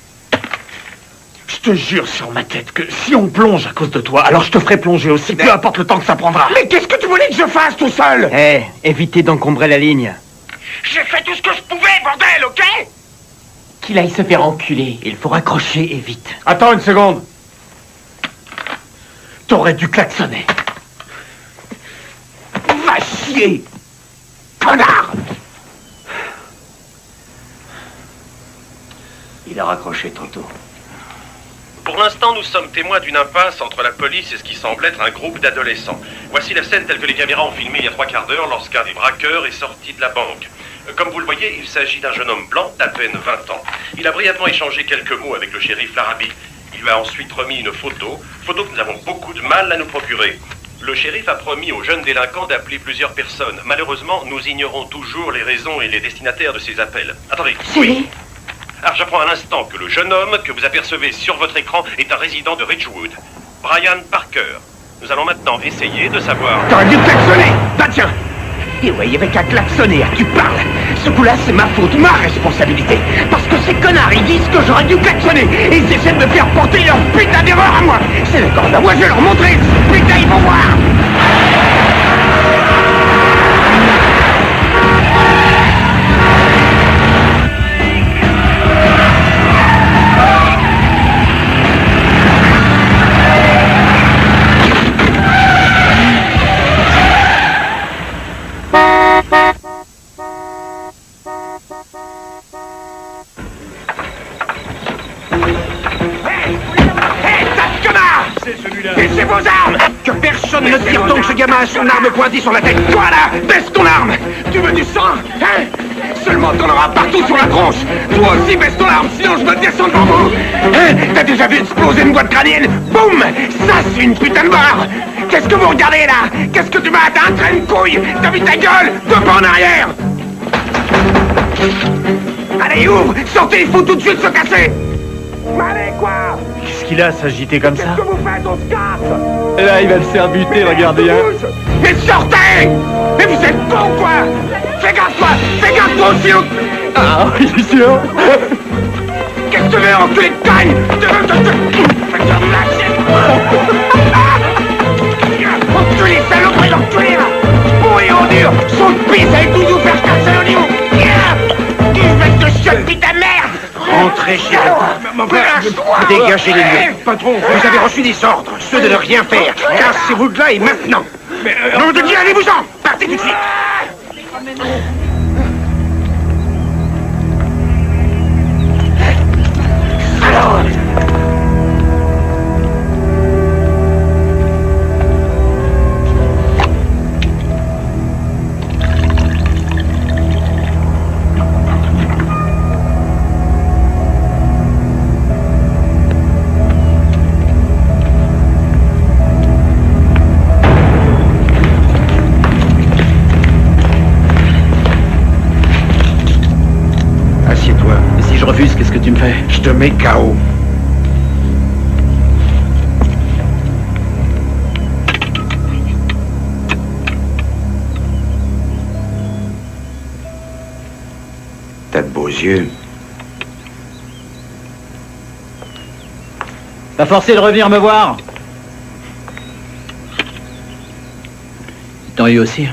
C: Je te jure sur ma tête que si on plonge à cause de toi, alors je te ferai plonger aussi, peu importe le temps que ça prendra.
F: Mais qu'est-ce que tu voulais que je fasse tout seul? Évitez d'encombrer la ligne.
J: J'ai fait tout ce que je pouvais, bordel, ok?
K: Qu'il aille se faire enculer.
F: Il faut raccrocher et vite.
C: Attends une seconde. T'aurais dû klaxonner.
F: Va chier, connard!
C: Il a raccroché trop tôt.
M: Pour l'instant, nous sommes témoins d'une impasse entre la police et ce qui semble être un groupe d'adolescents. Voici la scène telle que les caméras ont filmé il y a 3/4 d'heure lorsqu'un des braqueurs est sorti de la banque. Comme vous le voyez, il s'agit d'un jeune homme blanc d'à peine 20 ans. Il a brièvement échangé quelques mots avec le shérif Larrabee. Il lui a ensuite remis une photo que nous avons beaucoup de mal à nous procurer. Le shérif a promis aux jeunes délinquants d'appeler plusieurs personnes. Malheureusement, nous ignorons toujours les raisons et les destinataires de ces appels. Attendez. Oui. Alors j'apprends à l'instant que le jeune homme que vous apercevez sur votre écran est un résident de Ridgewood, Brian Parker. Nous allons maintenant essayer de savoir...
F: T'aurais dû klaxonner. Bah tiens. Et ouais, il y avait qu'à klaxonner, à qui parle. Ce coup-là, c'est ma faute, ma responsabilité. Parce que ces connards, ils disent que j'aurais dû klaxonner. Et ils essaient de me faire porter leur putain d'erreur à moi. C'est d'accord, là, moi je vais leur montrer. Putain, ils vont voir. Baissez vos armes! Que personne ne tire tant que ce gamin a son arme pointée sur la tête. Toi là, baisse ton arme! Tu veux du sang? Hein? Seulement t'en auras partout sur la tronche! Toi aussi baisse ton arme, sinon je me descends devant vous! Hein? T'as déjà vu exploser une boîte crânienne? Boum! Ça c'est une putain de barre! Qu'est-ce que vous regardez là? Qu'est-ce que tu m'as? T'as un train de couille? T'as vu ta gueule? Deux pas en arrière! Allez, ouvre! Sortez, il faut tout de suite se casser! Allez, quoi?
C: Qu'est-ce qu'il a à s'agiter comme ça?
F: Qu'est-ce que vous faites? On se casse!
C: Et là, il va le faire buter, regardez. Hein.
F: Mais sortez! Mais vous êtes cons, quoi! Fais gaffe, toi! Fais gaffe, toi aussi!
C: Ah, oui, sûr!
F: Qu'est-ce que tu veux, enculé de cagne? Fais te lâcher! Enculé, saloperie d'enculé, là! Pourri en dur! Son pisse avec tout vous faire casser au niveau! Espèce de chiotte, putain de merde!
B: Rentrez chez vous. Dégagez les lieux. Patron, vous avez reçu des ordres, ceux de ne rien faire. Cassez-vous de là et maintenant. Non, de Dieu, allez-vous-en! Partez tout de suite.
F: Alors...
C: Qu'est-ce que tu me fais?
B: Je te mets KO. T'as de beaux yeux.
C: T'as forcé de revenir me voir? Ils t'ont eu aussi?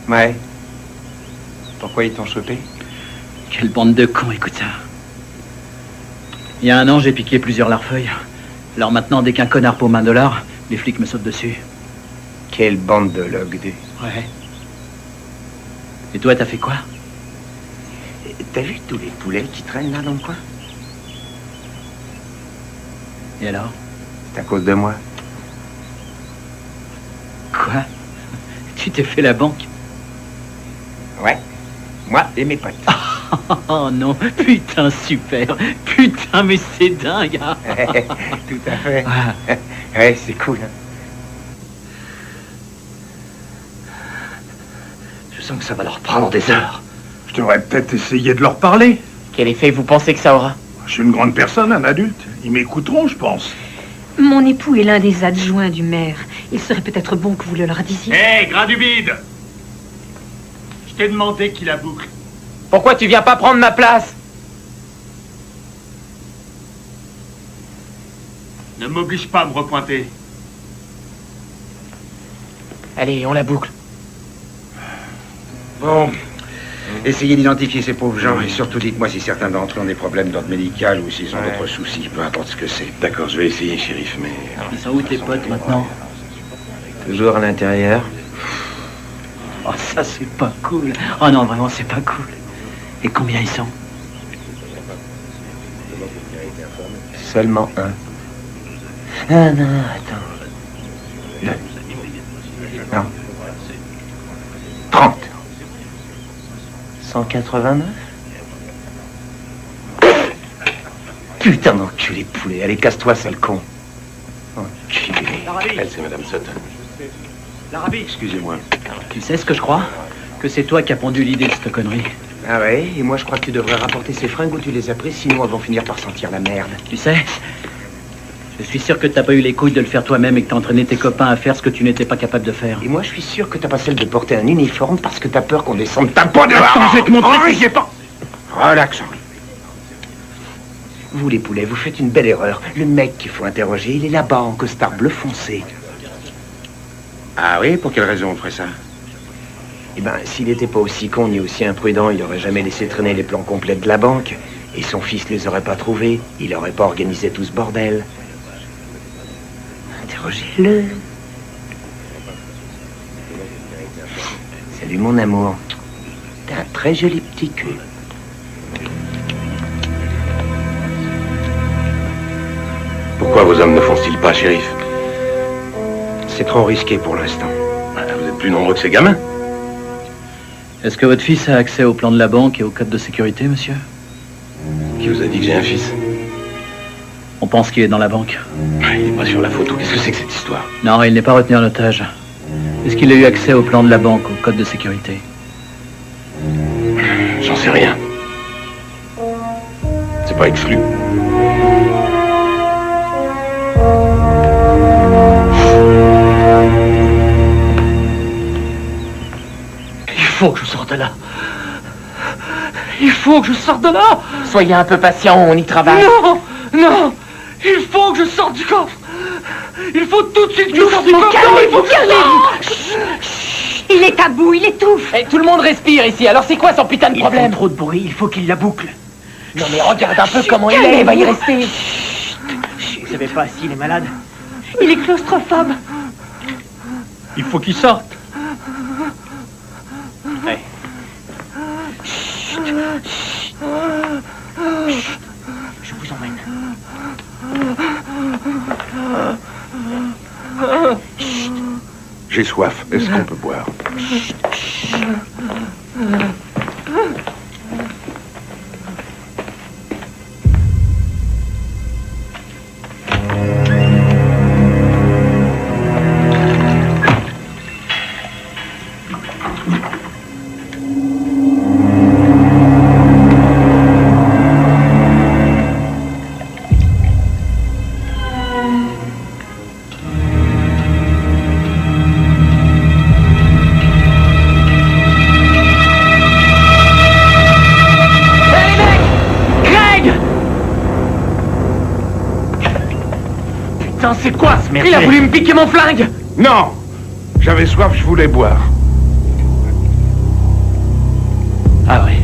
F: Ouais. Pourquoi ils t'ont chopé?
C: Quelle bande de cons, écoute ça. Il y a 1 an, j'ai piqué plusieurs larfeuilles. Alors maintenant, dès qu'un connard paume $1, Les flics me sautent dessus.
B: Quelle bande de logdus.
C: Ouais. Et toi, t'as fait quoi?
B: T'as vu tous les poulets qui traînent là dans le coin?
C: Et alors?
B: C'est à cause de moi.
C: Quoi? Tu t'es fait la banque?
B: Ouais. Moi et mes potes.
C: Oh non, putain, super. Putain, mais c'est dingue.
B: Tout à fait. Ouais, c'est cool. Hein. Je sens que ça va leur prendre des heures.
I: Je devrais peut-être essayer de leur parler.
K: Quel effet vous pensez que ça aura?
I: Je suis une grande personne, un adulte. Ils m'écouteront, je pense.
N: Mon époux est l'un des adjoints du maire. Il serait peut-être bon que vous le leur disiez.
I: Hé, grain du bide! Je t'ai demandé qui la boucle.
K: Pourquoi tu viens pas prendre ma place?
I: Ne m'oblige pas à me repointer.
K: Allez, on la boucle.
B: Bon. Essayez d'identifier ces pauvres gens et surtout dites-moi si certains d'entre eux ont des problèmes d'ordre médical ou s'ils ont d'autres soucis, peu importe ce que c'est.
J: D'accord, je vais essayer, shérif, mais...
C: Ils sont où tes potes maintenant?
B: Toujours à l'intérieur.
C: Oh, ça c'est pas cool. Oh non, vraiment, c'est pas cool. Et combien ils sont?
B: Seulement un. Ah non, attends. Non. 30. 189. Putain d'enculé de poulet. Allez, casse-toi, sale con. Enculé.
J: Elle, c'est Madame Sutton.
C: L'Arabie.
J: Excusez-moi.
C: Tu sais ce que je crois? Que c'est toi qui as pondu l'idée de cette connerie.
B: Ah ouais? Et moi, je crois que tu devrais rapporter ces fringues où tu les as prises, sinon elles vont finir par sentir la merde.
C: Tu sais, je suis sûr que t'as pas eu les couilles de le faire toi-même et que t'as entraîné tes copains à faire ce que tu n'étais pas capable de faire.
B: Et moi, je suis sûr que t'as pas celle de porter un uniforme parce que t'as peur qu'on descende ta peau dehors.
C: Attends, je vais te montrer
B: que j'ai pas... Relax, Henri. Vous, les poulets, vous faites une belle erreur. Le mec qu'il faut interroger, il est là-bas, en costard bleu foncé. Ah oui? Pour quelle raison on ferait ça? Eh ben, s'il n'était pas aussi con ni aussi imprudent, il aurait jamais laissé traîner les plans complets de la banque. Et son fils les aurait pas trouvés. Il aurait pas organisé tout ce bordel. Interrogez-le. Salut, mon amour. T'as un très joli petit cul.
J: Pourquoi vos hommes ne foncent-ils pas, shérif?
B: C'est trop risqué pour l'instant.
J: Vous êtes plus nombreux que ces gamins.
C: Est-ce que votre fils a accès au plan de la banque et au code de sécurité, monsieur?
J: Qui vous a dit que j'ai un fils?
C: On pense qu'il est dans la banque.
J: Il n'est pas sur la photo. Qu'est-ce que c'est que cette histoire?
C: Non, il n'est pas retenu en otage. Est-ce qu'il a eu accès au plan de la banque, au code de sécurité?
J: J'en sais rien. C'est pas exclu.
K: Il faut que je sorte de là. Il faut que je sorte de là. Soyez un peu patient, on y travaille.
L: Non, non, il faut que je sorte du coffre. Il faut tout de suite que je sorte du coffre.
N: Calmez-vous, calmez-vous. Il est à bout, il étouffe.
K: Tout le monde respire ici, alors c'est quoi son putain de problème?
C: Il fait trop de bruit, il faut qu'il la boucle.
K: Non mais regarde un peu comment il est, il va y rester.
C: Vous savez pas s'il est malade?
N: Il est claustrophobe.
I: Il faut qu'il sorte.
C: Hey. Je vous emmène.
J: J'ai soif. Est-ce qu'on peut boire?
K: C'est quoi ce merde? Il a voulu me piquer mon flingue.
I: Non. J'avais soif, je voulais boire.
C: Ah ouais.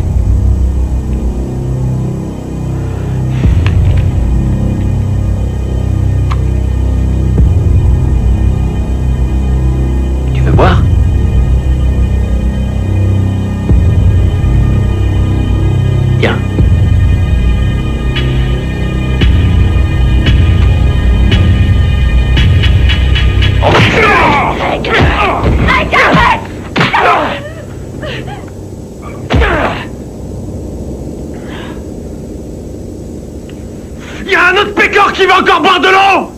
L: Il y a un autre pécor qui va encore boire de l'eau!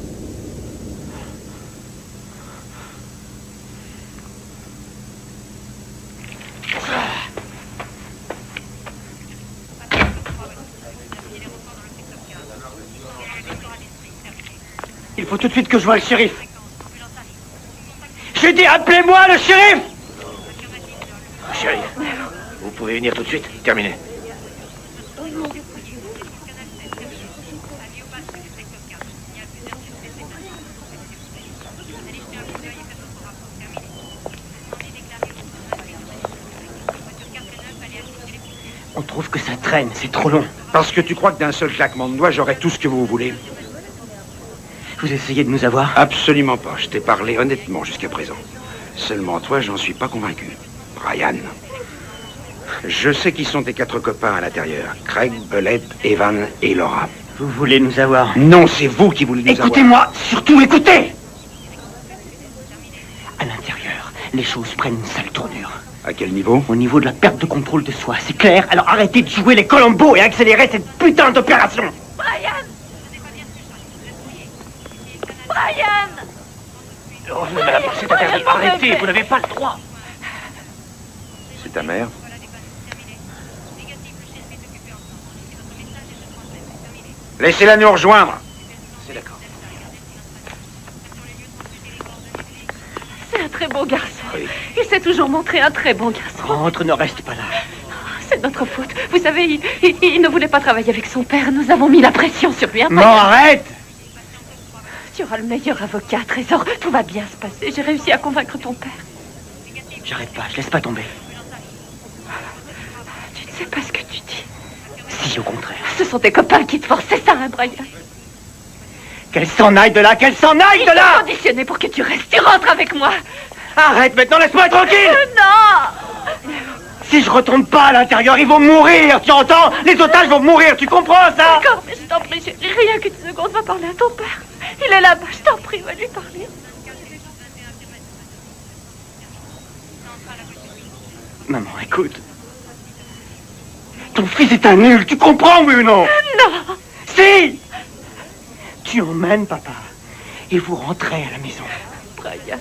L: Il faut tout de suite que je voie le shérif. J'ai dit appelez-moi le shérif!
J: Shérif, vous pouvez venir tout de suite. Terminé.
F: On trouve que ça traîne, c'est trop long.
B: Parce que tu crois que d'un seul claquement de doigts, j'aurai tout ce que vous voulez?
F: Vous essayez de nous avoir?
B: Absolument pas. Je t'ai parlé honnêtement jusqu'à présent. Seulement toi, j'en suis pas convaincu. Brian. Je sais qui sont tes 4 copains à l'intérieur. Craig, Belette, Evan et Laura.
F: Vous voulez nous avoir?
B: Non, c'est vous qui voulez nous avoir.
F: Écoutez-moi, surtout écoutez! À l'intérieur, les choses prennent une sale tournure.
B: À quel niveau?
F: Au niveau de la perte de contrôle de soi, c'est clair? Alors arrêtez de jouer les Columbo et accélérez cette putain d'opération!
D: Brian! Brian!
J: Oh, madame, c'est interdit. Arrêtez, vous n'avez pas le droit.
B: C'est ta mère? Laissez-la nous rejoindre.
J: C'est d'accord.
N: C'est un très bon garçon.
B: Oui.
N: Il s'est toujours montré un très bon garçon.
F: Rentre, ne reste pas là.
N: C'est notre faute. Vous savez, il ne voulait pas travailler avec son père. Nous avons mis la pression sur lui.
F: Non, arrête!
N: Tu auras le meilleur avocat, Trésor. Tout va bien se passer. J'ai réussi à convaincre ton père.
F: J'arrête pas, je laisse pas tomber.
N: Tu ne sais pas ce que tu dis.
F: Si, au contraire.
N: Ce sont tes copains qui te forcent, c'est ça, hein, Brian?
F: Qu'elle s'en aille de là, qu'elle s'en aille de là!
N: Conditionné pour que tu restes. Tu rentres avec moi.
F: Arrête maintenant, laisse-moi tranquille!
N: Non!
F: Si je retourne pas à l'intérieur, ils vont mourir, tu entends? Les otages vont mourir, tu comprends ça?
N: D'accord, mais je t'en prie, chérie, rien qu'une seconde, va parler à ton père. Il est là-bas, je t'en prie, va lui parler.
F: Maman, écoute. Ton fils est un nul, tu comprends, oui ou non?
N: Non!
F: Si! Tu emmènes papa, et vous rentrez à la maison.
N: Brian.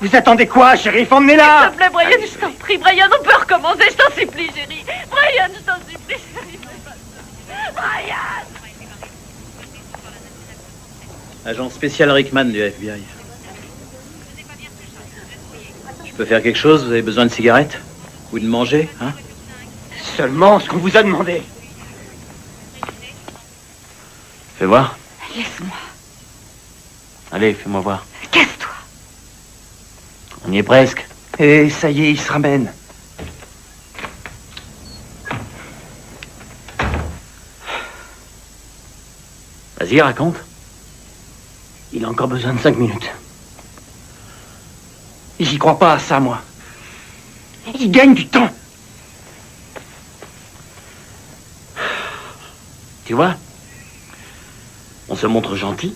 F: Vous attendez quoi, shérif? Emmenez-la!
N: S'il te plaît, Brian, je t'en prie, Brian, on peut recommencer, je t'en supplie, chérie. Brian, je t'en supplie, chérie. Brian!
O: Agent spécial Rickman du FBI. Je peux faire quelque chose? Vous avez besoin de cigarettes? Ou de manger, hein?
F: Seulement ce qu'on vous a demandé.
C: Fais voir.
N: Laisse-moi.
C: Allez, fais-moi voir.
N: Casse-toi.
C: On y est presque.
F: Et ça y est, il se ramène.
C: Vas-y, raconte.
F: Il a encore besoin de 5 minutes. J'y crois pas à ça, moi. Il gagne du temps.
C: Tu vois? On se montre gentil,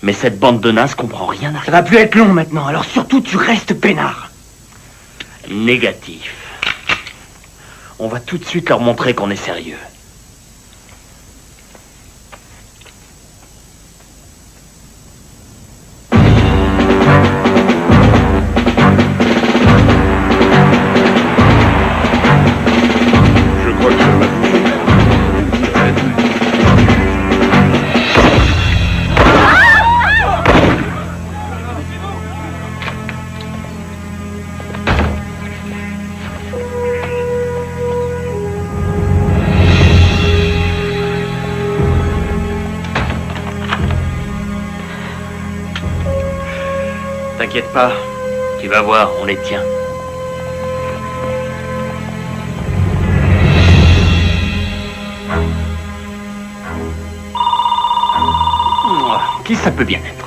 C: mais cette bande de nazes comprend rien à rien.
F: Ça va plus être long maintenant, alors surtout tu restes peinard.
C: Négatif. On va tout de suite leur montrer qu'on est sérieux.
G: Je crois que ça m'a touché.
C: T'inquiète pas, tu vas voir, on les tient. Qui ça peut bien être?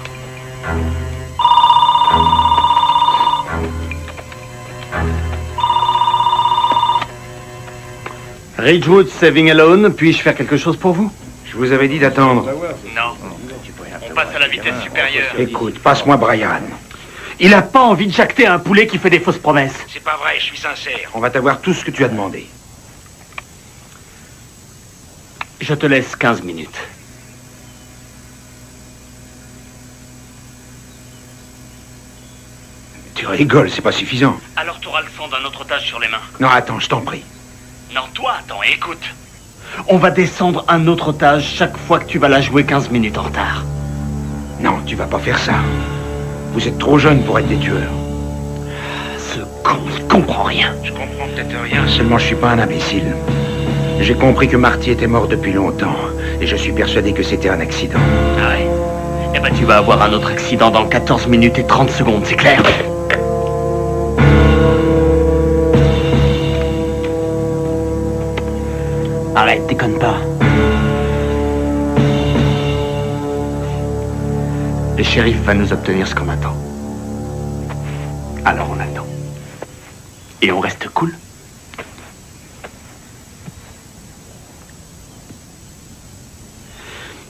O: Ridgewood Saving Alone, puis-je faire quelque chose pour vous?
B: Je vous avais dit d'attendre.
M: Non. On passe à la vitesse supérieure.
B: Écoute, passe-moi Brian.
F: Il a pas envie de jacter un poulet qui fait des fausses promesses.
J: C'est pas vrai, je suis sincère.
B: On va t'avoir tout ce que tu as demandé.
C: Je te laisse 15 minutes.
B: rigoles, c'est pas suffisant.
O: Alors t'auras le sang d'un autre otage sur les mains.
B: Non, attends, je t'en prie.
O: Non, toi, attends, écoute. On va descendre un autre otage chaque fois que tu vas la jouer 15 minutes en retard.
B: Non, tu vas pas faire ça. Vous êtes trop jeunes pour être des tueurs.
O: Ce con, il comprend rien.
B: Je comprends peut-être rien, seulement je suis pas un imbécile. J'ai compris que Marty était mort depuis longtemps, et je suis persuadé que c'était un accident.
O: Ah ouais? Eh ben tu vas avoir un autre accident dans 14 minutes et 30 secondes, c'est clair? Arrête, déconne pas. Le shérif va nous obtenir ce qu'on attend. Alors on attend. Et on reste cool.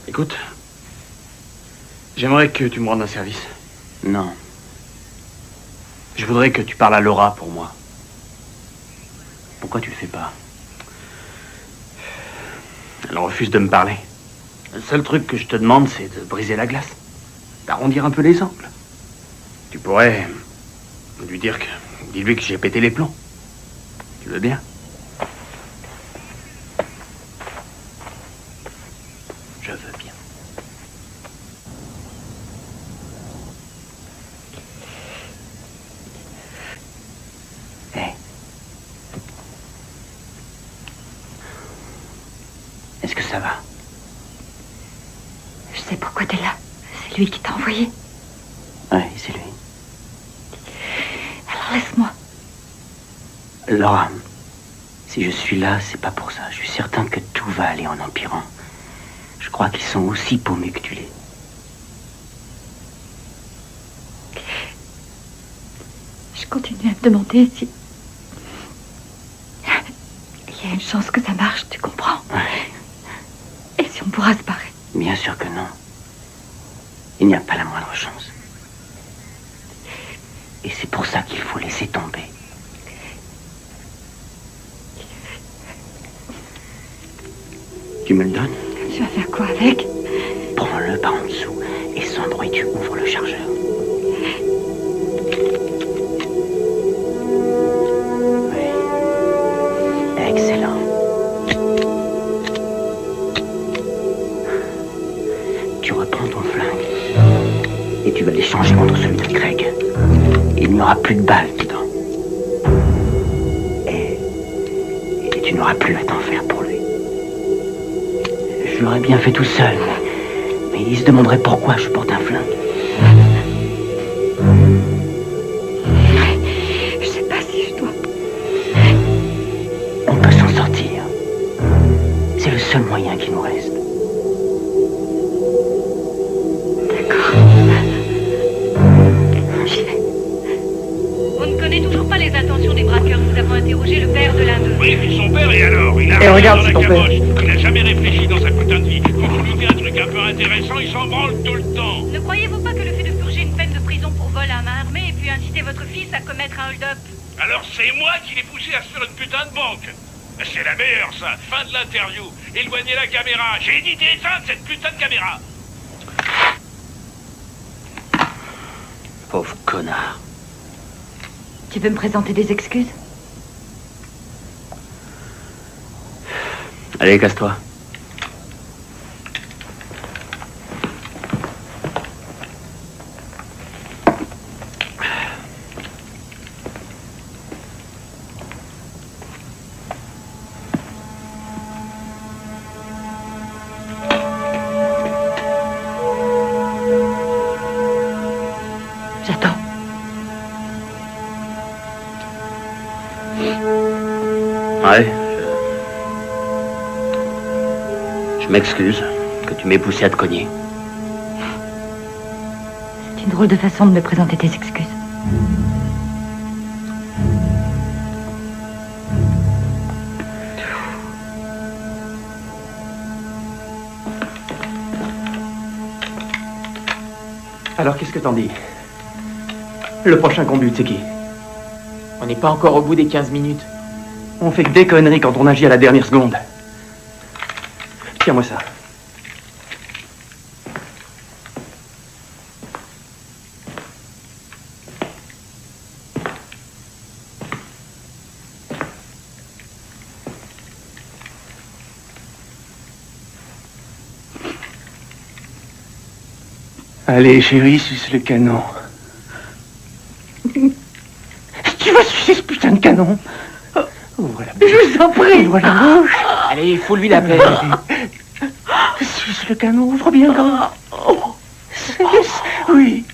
O: Écoute, j'aimerais que tu me rendes un service.
C: Non.
O: Je voudrais que tu parles à Laura pour moi.
C: Pourquoi tu le fais pas?
O: Elle refuse de me parler. Le seul truc que je te demande, c'est de briser la glace. D'arrondir un peu les angles. Tu pourrais lui dire que... Dis-lui que j'ai pété les plombs. Tu veux bien?
C: Je veux bien. Hé. Est-ce que ça va?
D: Je sais pourquoi t'es là. C'est lui qui t'a envoyé.
C: Oui, c'est lui.
D: Alors laisse-moi.
C: Laura, si je suis là, c'est pas pour ça. Je suis certain que tout va aller en empirant. Je crois qu'ils sont aussi paumés que tu l'es.
D: Je continue à me demander si... Il y a une chance que ça marche, tu comprends?
C: Ouais.
D: Et si on pourra se barrer?
C: Bien sûr que non. Il n'y a pas la moindre chance. Et c'est pour ça qu'il faut laisser tomber. Tu me le donnes?
D: Tu vas faire quoi avec?
C: Prends-le par en dessous et sans bruit tu ouvres le chargeur. Oui. Excellent. Tu reprends ton flingue et tu vas l'échanger contre celui de Craig. Il n'y aura plus de balles dedans. Et tu n'auras plus à t'en faire pour lui. Je l'aurais bien fait tout seul, mais il se demanderait pourquoi je porte un flingue.
D: Je sais pas si je dois.
C: On peut s'en sortir. C'est le seul moyen qui nous reste.
H: On ne connaît toujours pas les intentions des braqueurs. Nous avons interrogé le père de l'un d'eux.
J: Oui, puis son père, et alors? Il a
H: Et regarde,
J: dans
H: c'est
J: la
H: ton père.
J: caboche. Il n'a jamais réfléchi dans sa putain de vie. Quand vous lui dites un truc un peu intéressant, il s'en branle tout le temps.
H: Ne croyez-vous pas que le fait de purger une peine de prison pour vol à main armée et puis inciter votre fils à commettre un hold-up?
J: Alors c'est moi qui l'ai poussé à se faire une putain de banque. C'est la meilleure, ça. Fin de l'interview. Éloignez la caméra. J'ai dit d'éteindre cette putain de caméra.
C: Pauvre connard.
D: Tu veux me présenter des excuses?
O: Allez, casse-toi.
D: J'attends.
O: Ouais, je m'excuse que tu m'aies poussé à te cogner.
D: C'est une drôle de façon de me présenter tes excuses.
K: Alors qu'est-ce que t'en dis? Le prochain conduit, c'est qui? On n'est pas encore au bout des 15 minutes. On fait que des conneries quand on agit à la dernière seconde. Tiens-moi ça.
O: Allez, chérie, suce le canon. Tu vas sucer ce putain de canon. Ouvre la bouche.
N: Je vous en prie.
O: Ouvre la bouche.
A: Allez, fous-lui la paix.
O: Suce le canon, ouvre bien grand. Oui.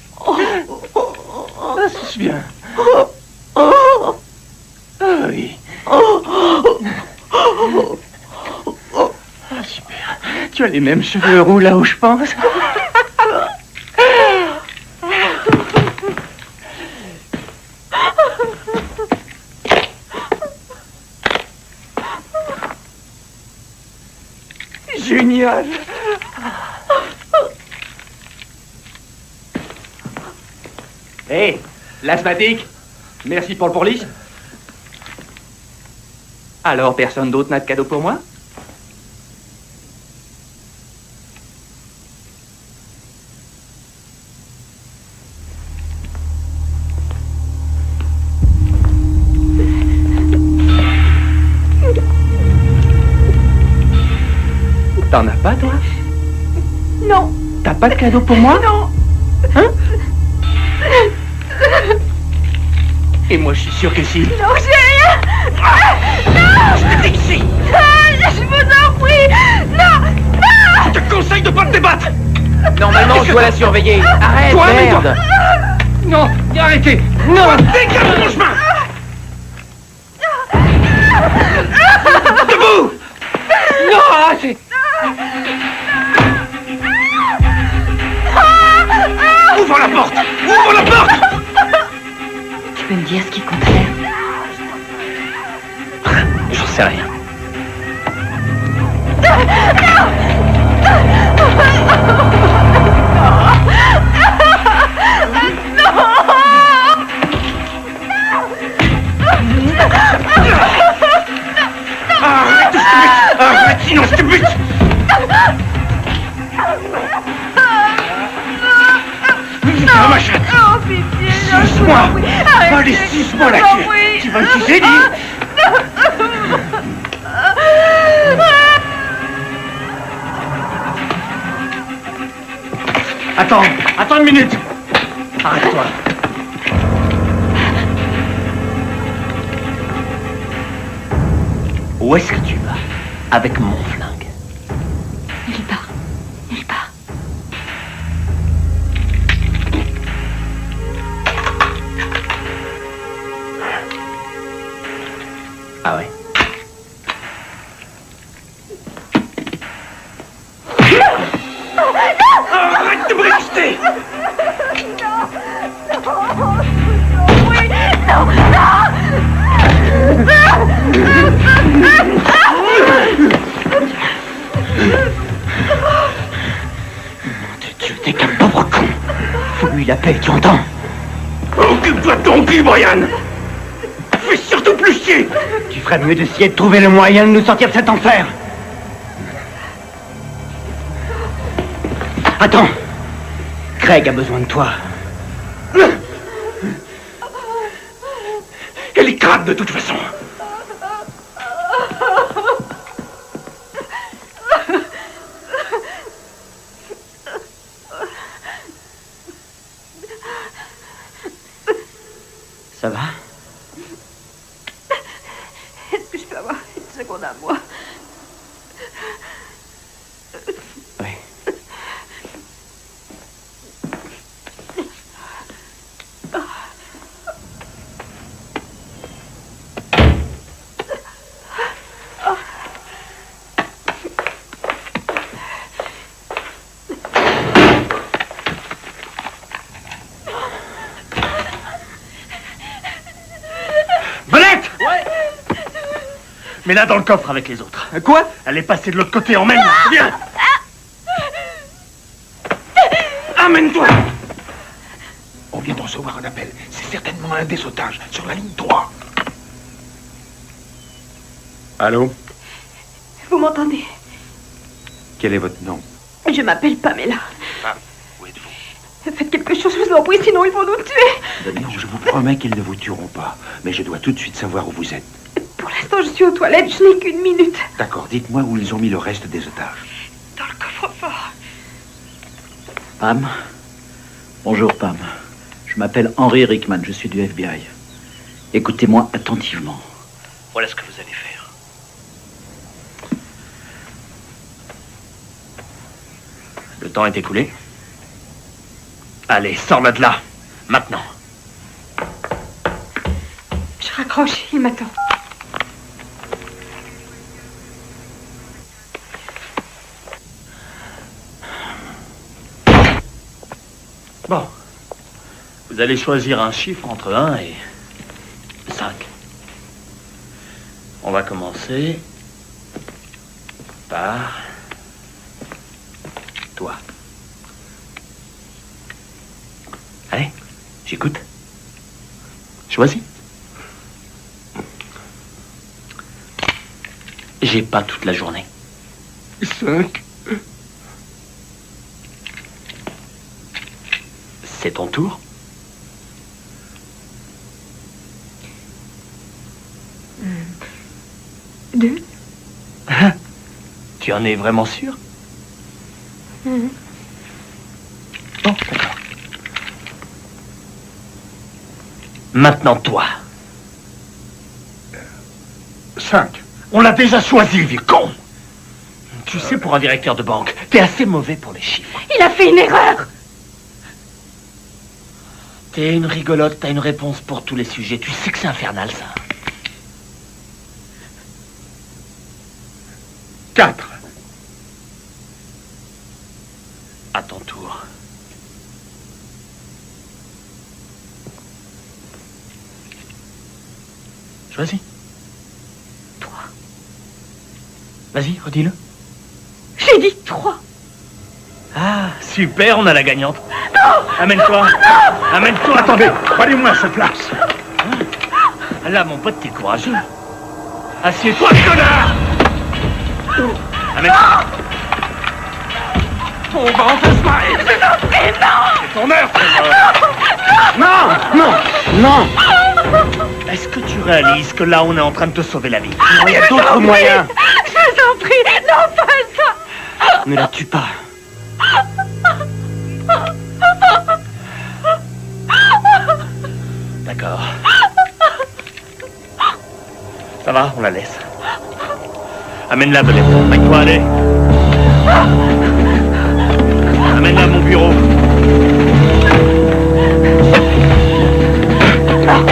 O: Suce bien. Oui. Ah, super. Tu as les mêmes cheveux roux là où je pense. Génial.
K: Hé, hey, l'asthmatique, merci pour le pourlice. Alors, personne d'autre n'a de cadeau pour moi? T'en as pas, toi?
N: Non.
K: T'as pas de cadeau pour moi?
N: Non.
K: Hein? Et moi, je suis sûr que si.
N: Non, j'ai rien. Non.
K: Je te ici.
N: Je vous en prie. Non. Non.
K: Je te conseille de pas te débattre.
A: Normalement, je dois la surveiller. Arrête,
K: Toi,
A: merde.
K: Non, arrêtez. Non, dégage de mon chemin. Debout. Non, arrêtez. Ouvre la porte. Ouvre la porte.
D: Tu peux me dire ce qu'il compte faire?
K: J'en sais rien. Arrête, je te bute. Arrête, sinon je te bute.
N: Non, machin. Oh, pitié,
K: Suce-moi. Allez, suce-moi la queue. Tu vas me sucer, dis. Attends une minute. Arrête-toi. Où est-ce que tu vas? Avec mon flingue.
D: Nulle part. Nulle part.
K: Ah ouais? Arrête de brister!
N: Oui. Non. Non.
K: Dieu, t'es qu'un pauvre con. Fous-lui la paix, tu entends? Occupe-toi de ton cul, Brian. Fais surtout plus chier. Tu ferais mieux d'essayer de trouver le moyen de nous sortir de cet enfer. Attends. Craig a besoin de toi. Elle est crade de toute façon. Ça va?
N: Est-ce que je peux avoir une seconde à moi?
K: Oui. Mets-la dans le coffre avec les autres. Quoi? Elle est passée de l'autre côté, emmène-la. Viens. Amène-toi.
B: On vient de recevoir un appel. C'est certainement un des otages, sur la ligne 3.
G: Allô?
N: Vous m'entendez?
G: Quel est votre nom?
N: Je m'appelle Pamela.
G: Femme, où êtes-vous?
N: Faites quelque chose, je vous en prie, sinon ils vont nous tuer.
B: Non, je vous promets qu'ils ne vous tueront pas. Mais je dois tout de suite savoir où vous êtes.
N: Pour l'instant, je suis aux toilettes, je n'ai qu'une minute.
B: D'accord, dites-moi où ils ont mis le reste des otages.
N: Dans le coffre-fort.
K: Pam,
C: Bonjour, Pam. Je m'appelle Henry Rickman, je suis du FBI. Écoutez-moi attentivement. Voilà ce que vous allez faire.
O: Le temps est écoulé. Allez, sors-le de là. Maintenant.
D: Je raccroche, il m'attend.
O: Bon. Vous allez choisir un chiffre entre 1 et 5. On va commencer par toi. Allez, j'écoute. Choisis. J'ai pas toute la journée.
I: 5.
O: C'est ton tour.
D: 2.
O: Tu en es vraiment sûr? Bon, d'accord. Maintenant, toi.
I: 5.
O: On l'a déjà choisi, vieux con. Tu sais, pour un directeur de banque, t'es assez mauvais pour les chiffres.
D: Il a fait une erreur.
O: T'es une rigolote, t'as une réponse pour tous les sujets. Tu sais que c'est infernal, ça.
I: 4.
O: À ton tour. Choisis.
D: 3.
O: Vas-y, redis-le.
D: J'ai dit 3.
O: Ah, super, on a la gagnante.
D: Non!
O: Amène-toi.
D: Non!
O: Amène-toi.
I: Attendez, prenez-moi cette place.
O: Là, mon pote, t'es courageux. Assieds-toi, connard! Amène-toi.
I: On va enfin se marier.
D: Je t'en prie, non!
O: C'est ton heure,
K: Non.
O: Est-ce que tu réalises que là, on est en train de te sauver la vie?
K: Il y a d'autres moyens.
D: Je t'en prie, non, pas ça!
K: Ne la tue pas.
O: D'accord. Ça va, on la laisse. Amène-la, vedette. Amène-toi, allez. Amène-la à mon bureau.
D: Non!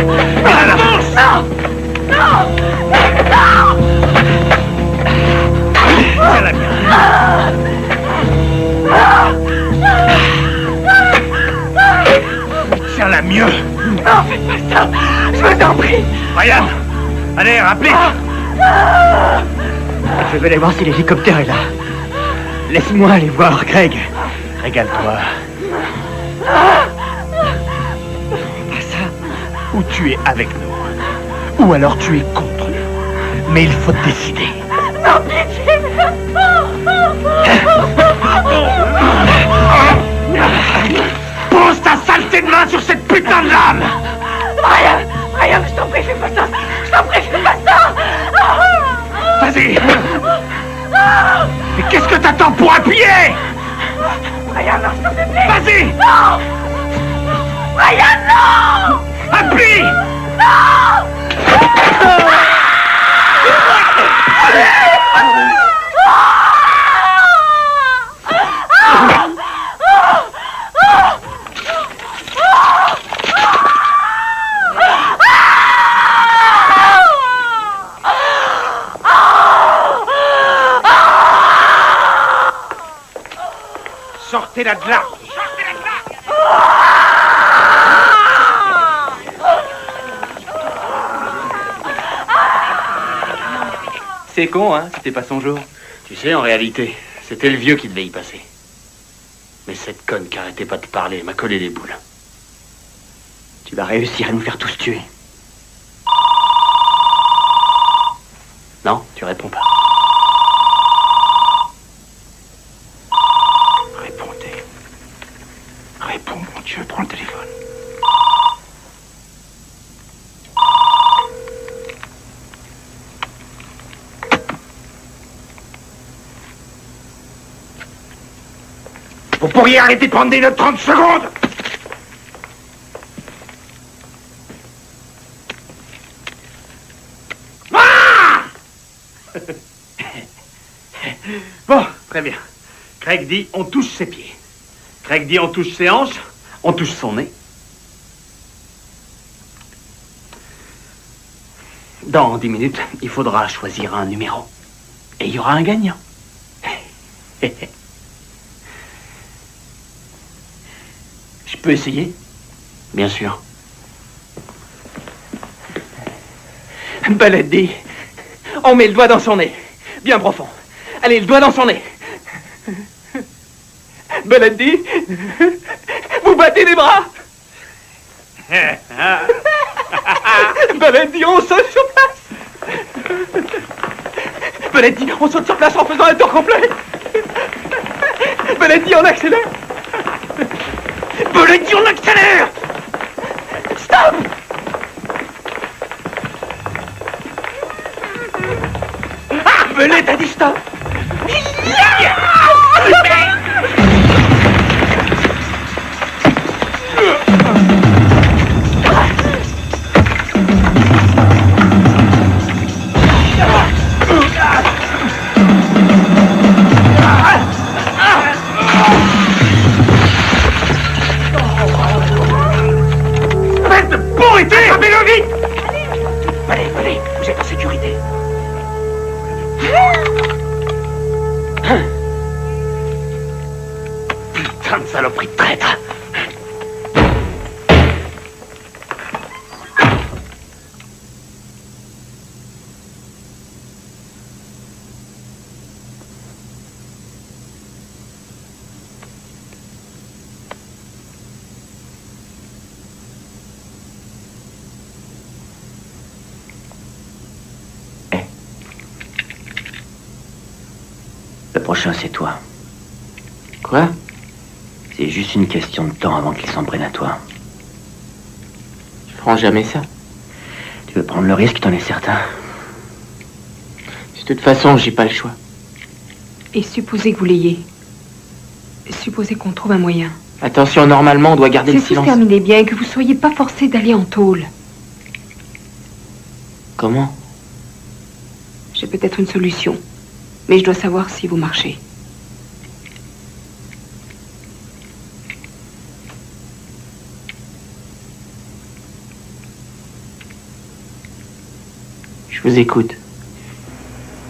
O: Tiens-la bien. Tiens-la mieux.
D: Non, faites pas ça! Je vous en prie!
O: Ryan, allez, rappelez.
K: Je vais aller voir si l'hélicoptère est là. Laisse-moi aller voir, Greg.
O: Régale-toi.
K: Pas ça.
O: Ou tu es avec nous, ou alors tu es contre nous. Mais il faut te décider.
D: Non, pitié!
O: Pose ta saleté de main sur cette putain de lame!
D: Ryan, je t'en prie, fais pas ça! Je t'en prie, fais pas ça!
O: Vas-y! Mais qu'est-ce que t'attends pour appuyer?
D: Ryan, non, je t'en prie!
O: Vas-y!
D: Non! Ryan, non!
O: Appuie!
D: Non!
B: Sortez-la de là!
A: C'est con, hein, c'était pas son jour.
O: Tu sais, en réalité, c'était le vieux qui devait y passer. Mais cette conne qui arrêtait pas de parler m'a collé les boules.
K: Tu vas réussir à nous faire tous tuer.
O: Non, tu réponds pas.
B: Répondez. Réponds, mon Dieu, prends le téléphone. Vous pourriez arrêter de prendre des notes 30 secondes?
O: Bon, très bien. Craig dit on touche ses pieds. Craig dit on touche ses hanches, on touche son nez. Dans 10 minutes, il faudra choisir un numéro. Et il y aura un gagnant. Je peux essayer? Bien sûr. Belette dit, on met le doigt dans son nez. Bien profond. Allez, le doigt dans son nez. Belette dit, vous battez les bras. Belette dit, on saute sur place. Belette dit, on saute sur place en faisant un tour complet. Belette dit, on accélère. Belette dit, on accélère. Stop. Ah, Belette a dit stop. Attrapez-le vite! Allez, allez, vous êtes en sécurité. Putain de saloperie de traître!
C: Le prochain, c'est toi.
A: Quoi?
C: C'est juste une question de temps avant qu'il s'en prenne à toi.
A: Je prends jamais ça.
C: Tu veux prendre le risque, t'en es certain?
A: De toute façon, j'ai pas le choix.
P: Et supposez que vous l'ayez. Supposez qu'on trouve un moyen.
A: Attention, normalement, on doit garder le
P: Si tout
A: silence.
P: se terminait bien et que vous soyez pas forcé d'aller en tôle.
A: Comment?
P: J'ai peut-être une solution. Mais je dois savoir si vous marchez.
A: Je vous écoute.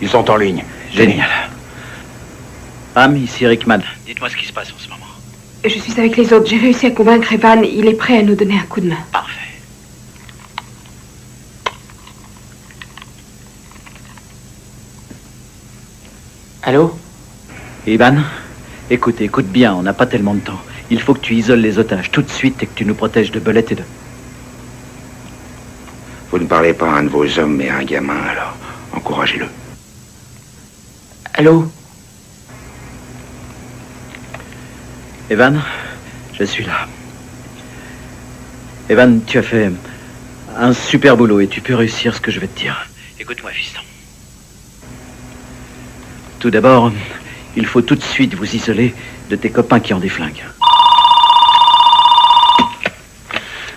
B: Ils sont en ligne.
C: Génial. Pam, ici Rickman. Dites-moi ce qui se passe en ce moment.
P: Je suis avec les autres. J'ai réussi à convaincre Evan. Il est prêt à nous donner un coup de main.
C: Parfait.
A: Allô?
C: Evan, écoute bien, on n'a pas tellement de temps. Il faut que tu isoles les otages tout de suite et que tu nous protèges de Belette et de...
B: Vous ne parlez pas à un de vos hommes, mais à un gamin, alors encouragez-le.
A: Allô?
C: Evan, je suis là. Evan, tu as fait un super boulot et tu peux réussir ce que je vais te dire. Écoute-moi, fiston. Tout d'abord, il faut tout de suite vous isoler de tes copains qui ont des flingues.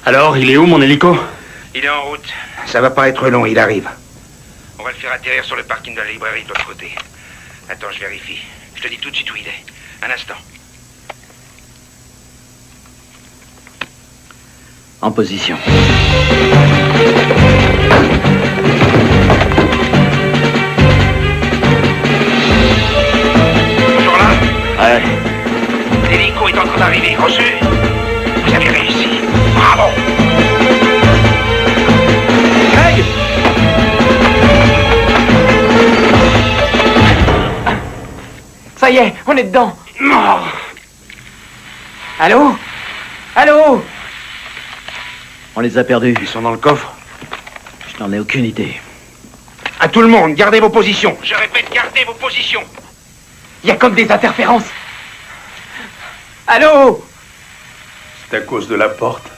O: Alors, il est où, mon hélico?
J: Il est en route.
B: Ça va pas être long, il arrive.
J: On va le faire atterrir sur le parking de la librairie de l'autre côté. Attends, je vérifie. Je te dis tout de suite où il est. Un instant.
C: En position.
J: Toujours là?
C: Ouais.
J: L'hélico est en train d'arriver, reçu? Vous avez réussi. Bravo!
O: Craig!
A: Ça y est, on est dedans.
J: Mort!
A: Allô? Allô?
C: On les a perdus.
B: Ils sont dans le coffre.
C: Je n'en ai aucune idée.
B: À tout le monde, gardez vos positions.
J: Je répète, gardez vos positions.
A: Il y a comme des interférences. Allô?
I: C'est à cause de la porte.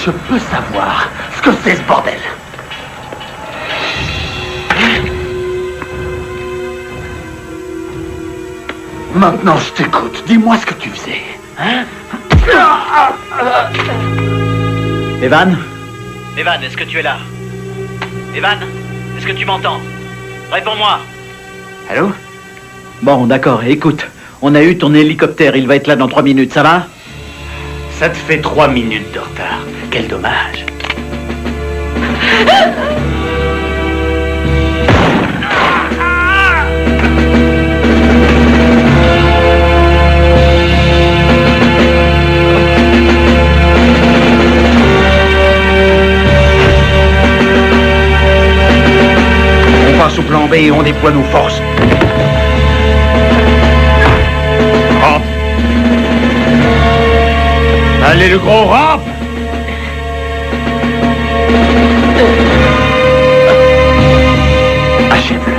O: Je peux savoir ce que c'est ce bordel. Maintenant, je t'écoute. Dis-moi ce que tu faisais. Hein?
K: Evan? Evan, est-ce que tu es là? Evan, est-ce que tu m'entends? Réponds-moi.
C: Allô?
K: Bon, d'accord, écoute. On a eu ton hélicoptère, il va être là dans 3 minutes, ça va?
C: Ça te fait 3 minutes de retard. Quel dommage.
B: On passe au plan B et on déploie nos forces.
I: Rampe. Allez, le gros rampe.
C: Achève-le.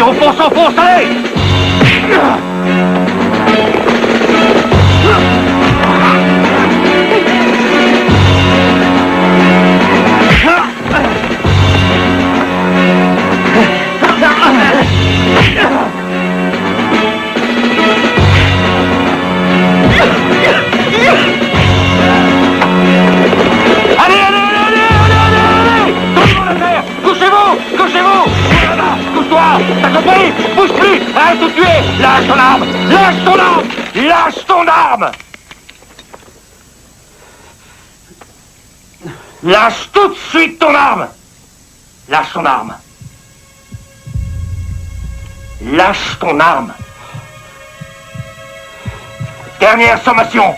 K: On fonce, allez!
F: T'as compris? Bouge plus! Arrête de tuer! Lâche ton arme! Lâche ton arme! Lâche ton arme! Lâche tout de suite ton arme! Lâche ton arme! Lâche ton arme! Dernière sommation!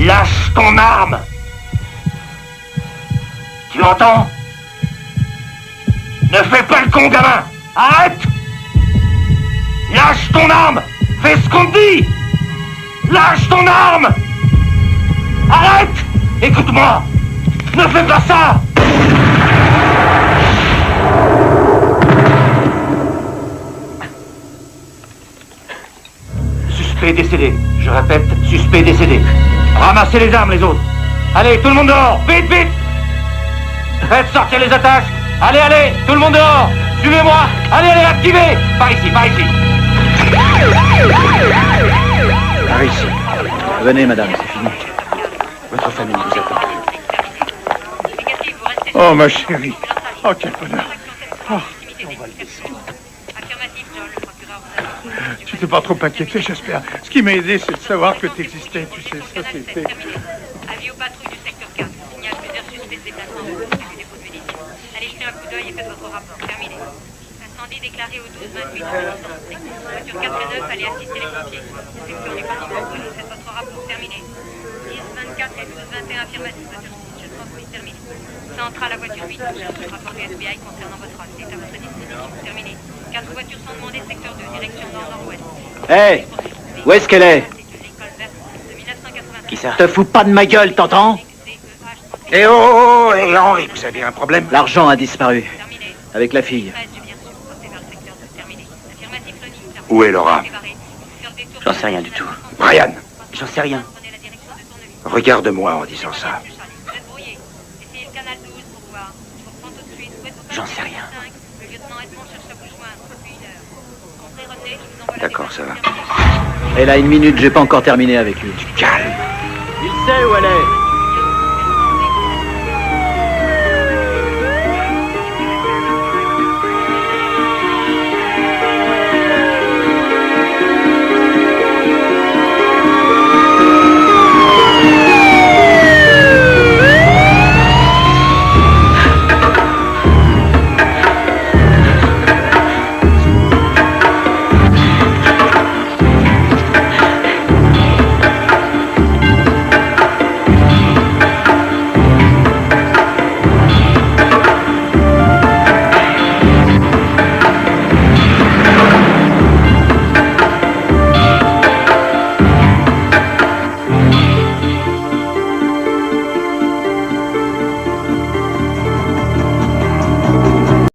F: Lâche ton arme! Tu entends? Ne fais pas le con, gamin! Arrête! Lâche ton arme! Fais ce qu'on te dit! Lâche ton arme! Arrête! Écoute-moi! Ne fais pas ça! Suspect décédé. Je répète, suspect décédé. Ramassez les armes, les autres. Allez, tout le monde dehors! Vite, vite! Faites sortir les attaches! Allez, allez, tout le monde dehors! Suivez-moi! Allez, allez, activez! Par ici, par ici!
B: Par ici.
K: Venez, madame, c'est fini.
B: Votre famille vous attend.
I: Oh, ma chérie. Oh, quel bonheur. Oh. Tu t'es pas trop inquiété, j'espère. Ce qui m'a aidé, c'est de savoir que tu existais, tu sais, ça c'était...
H: Avis aux patrouilles du secteur 4. Signale plusieurs suspects se déplaçant dans le dépôt de milice. Allez jeter un coup d'œil et faites votre rapport. Terminé. Incendie déclaré au 12-28. Voiture 4 et 9, allez assister les pompiers. Secteur du bâtiment brûlé. Faites votre rapport. Terminé. 10-24 et 12-21 affirmatifs. Voiture 6, je transmis. Terminé. Centrale à voiture 8. Rapport du FBI concernant votre race. C'est à votre disposition. Terminé. 4 voitures sont demandées. Secteur 2. Direction nord-nord-ouest.
K: Hé! Où est-ce qu'elle est?
A: Qui ça?
K: Te fous pas de ma gueule, t'entends?
B: Eh oh, et Henri, vous avez un problème?
K: L'argent a disparu. Avec la fille.
B: Où est Laura?
A: J'en sais rien du tout.
B: Brian,
A: J'en sais rien.
B: regarde-moi en disant ça.
A: J'en sais rien.
B: D'accord, ça va.
K: Elle a 1 minute, j'ai pas encore terminé avec lui.
B: Calme.
K: Il sait où elle est.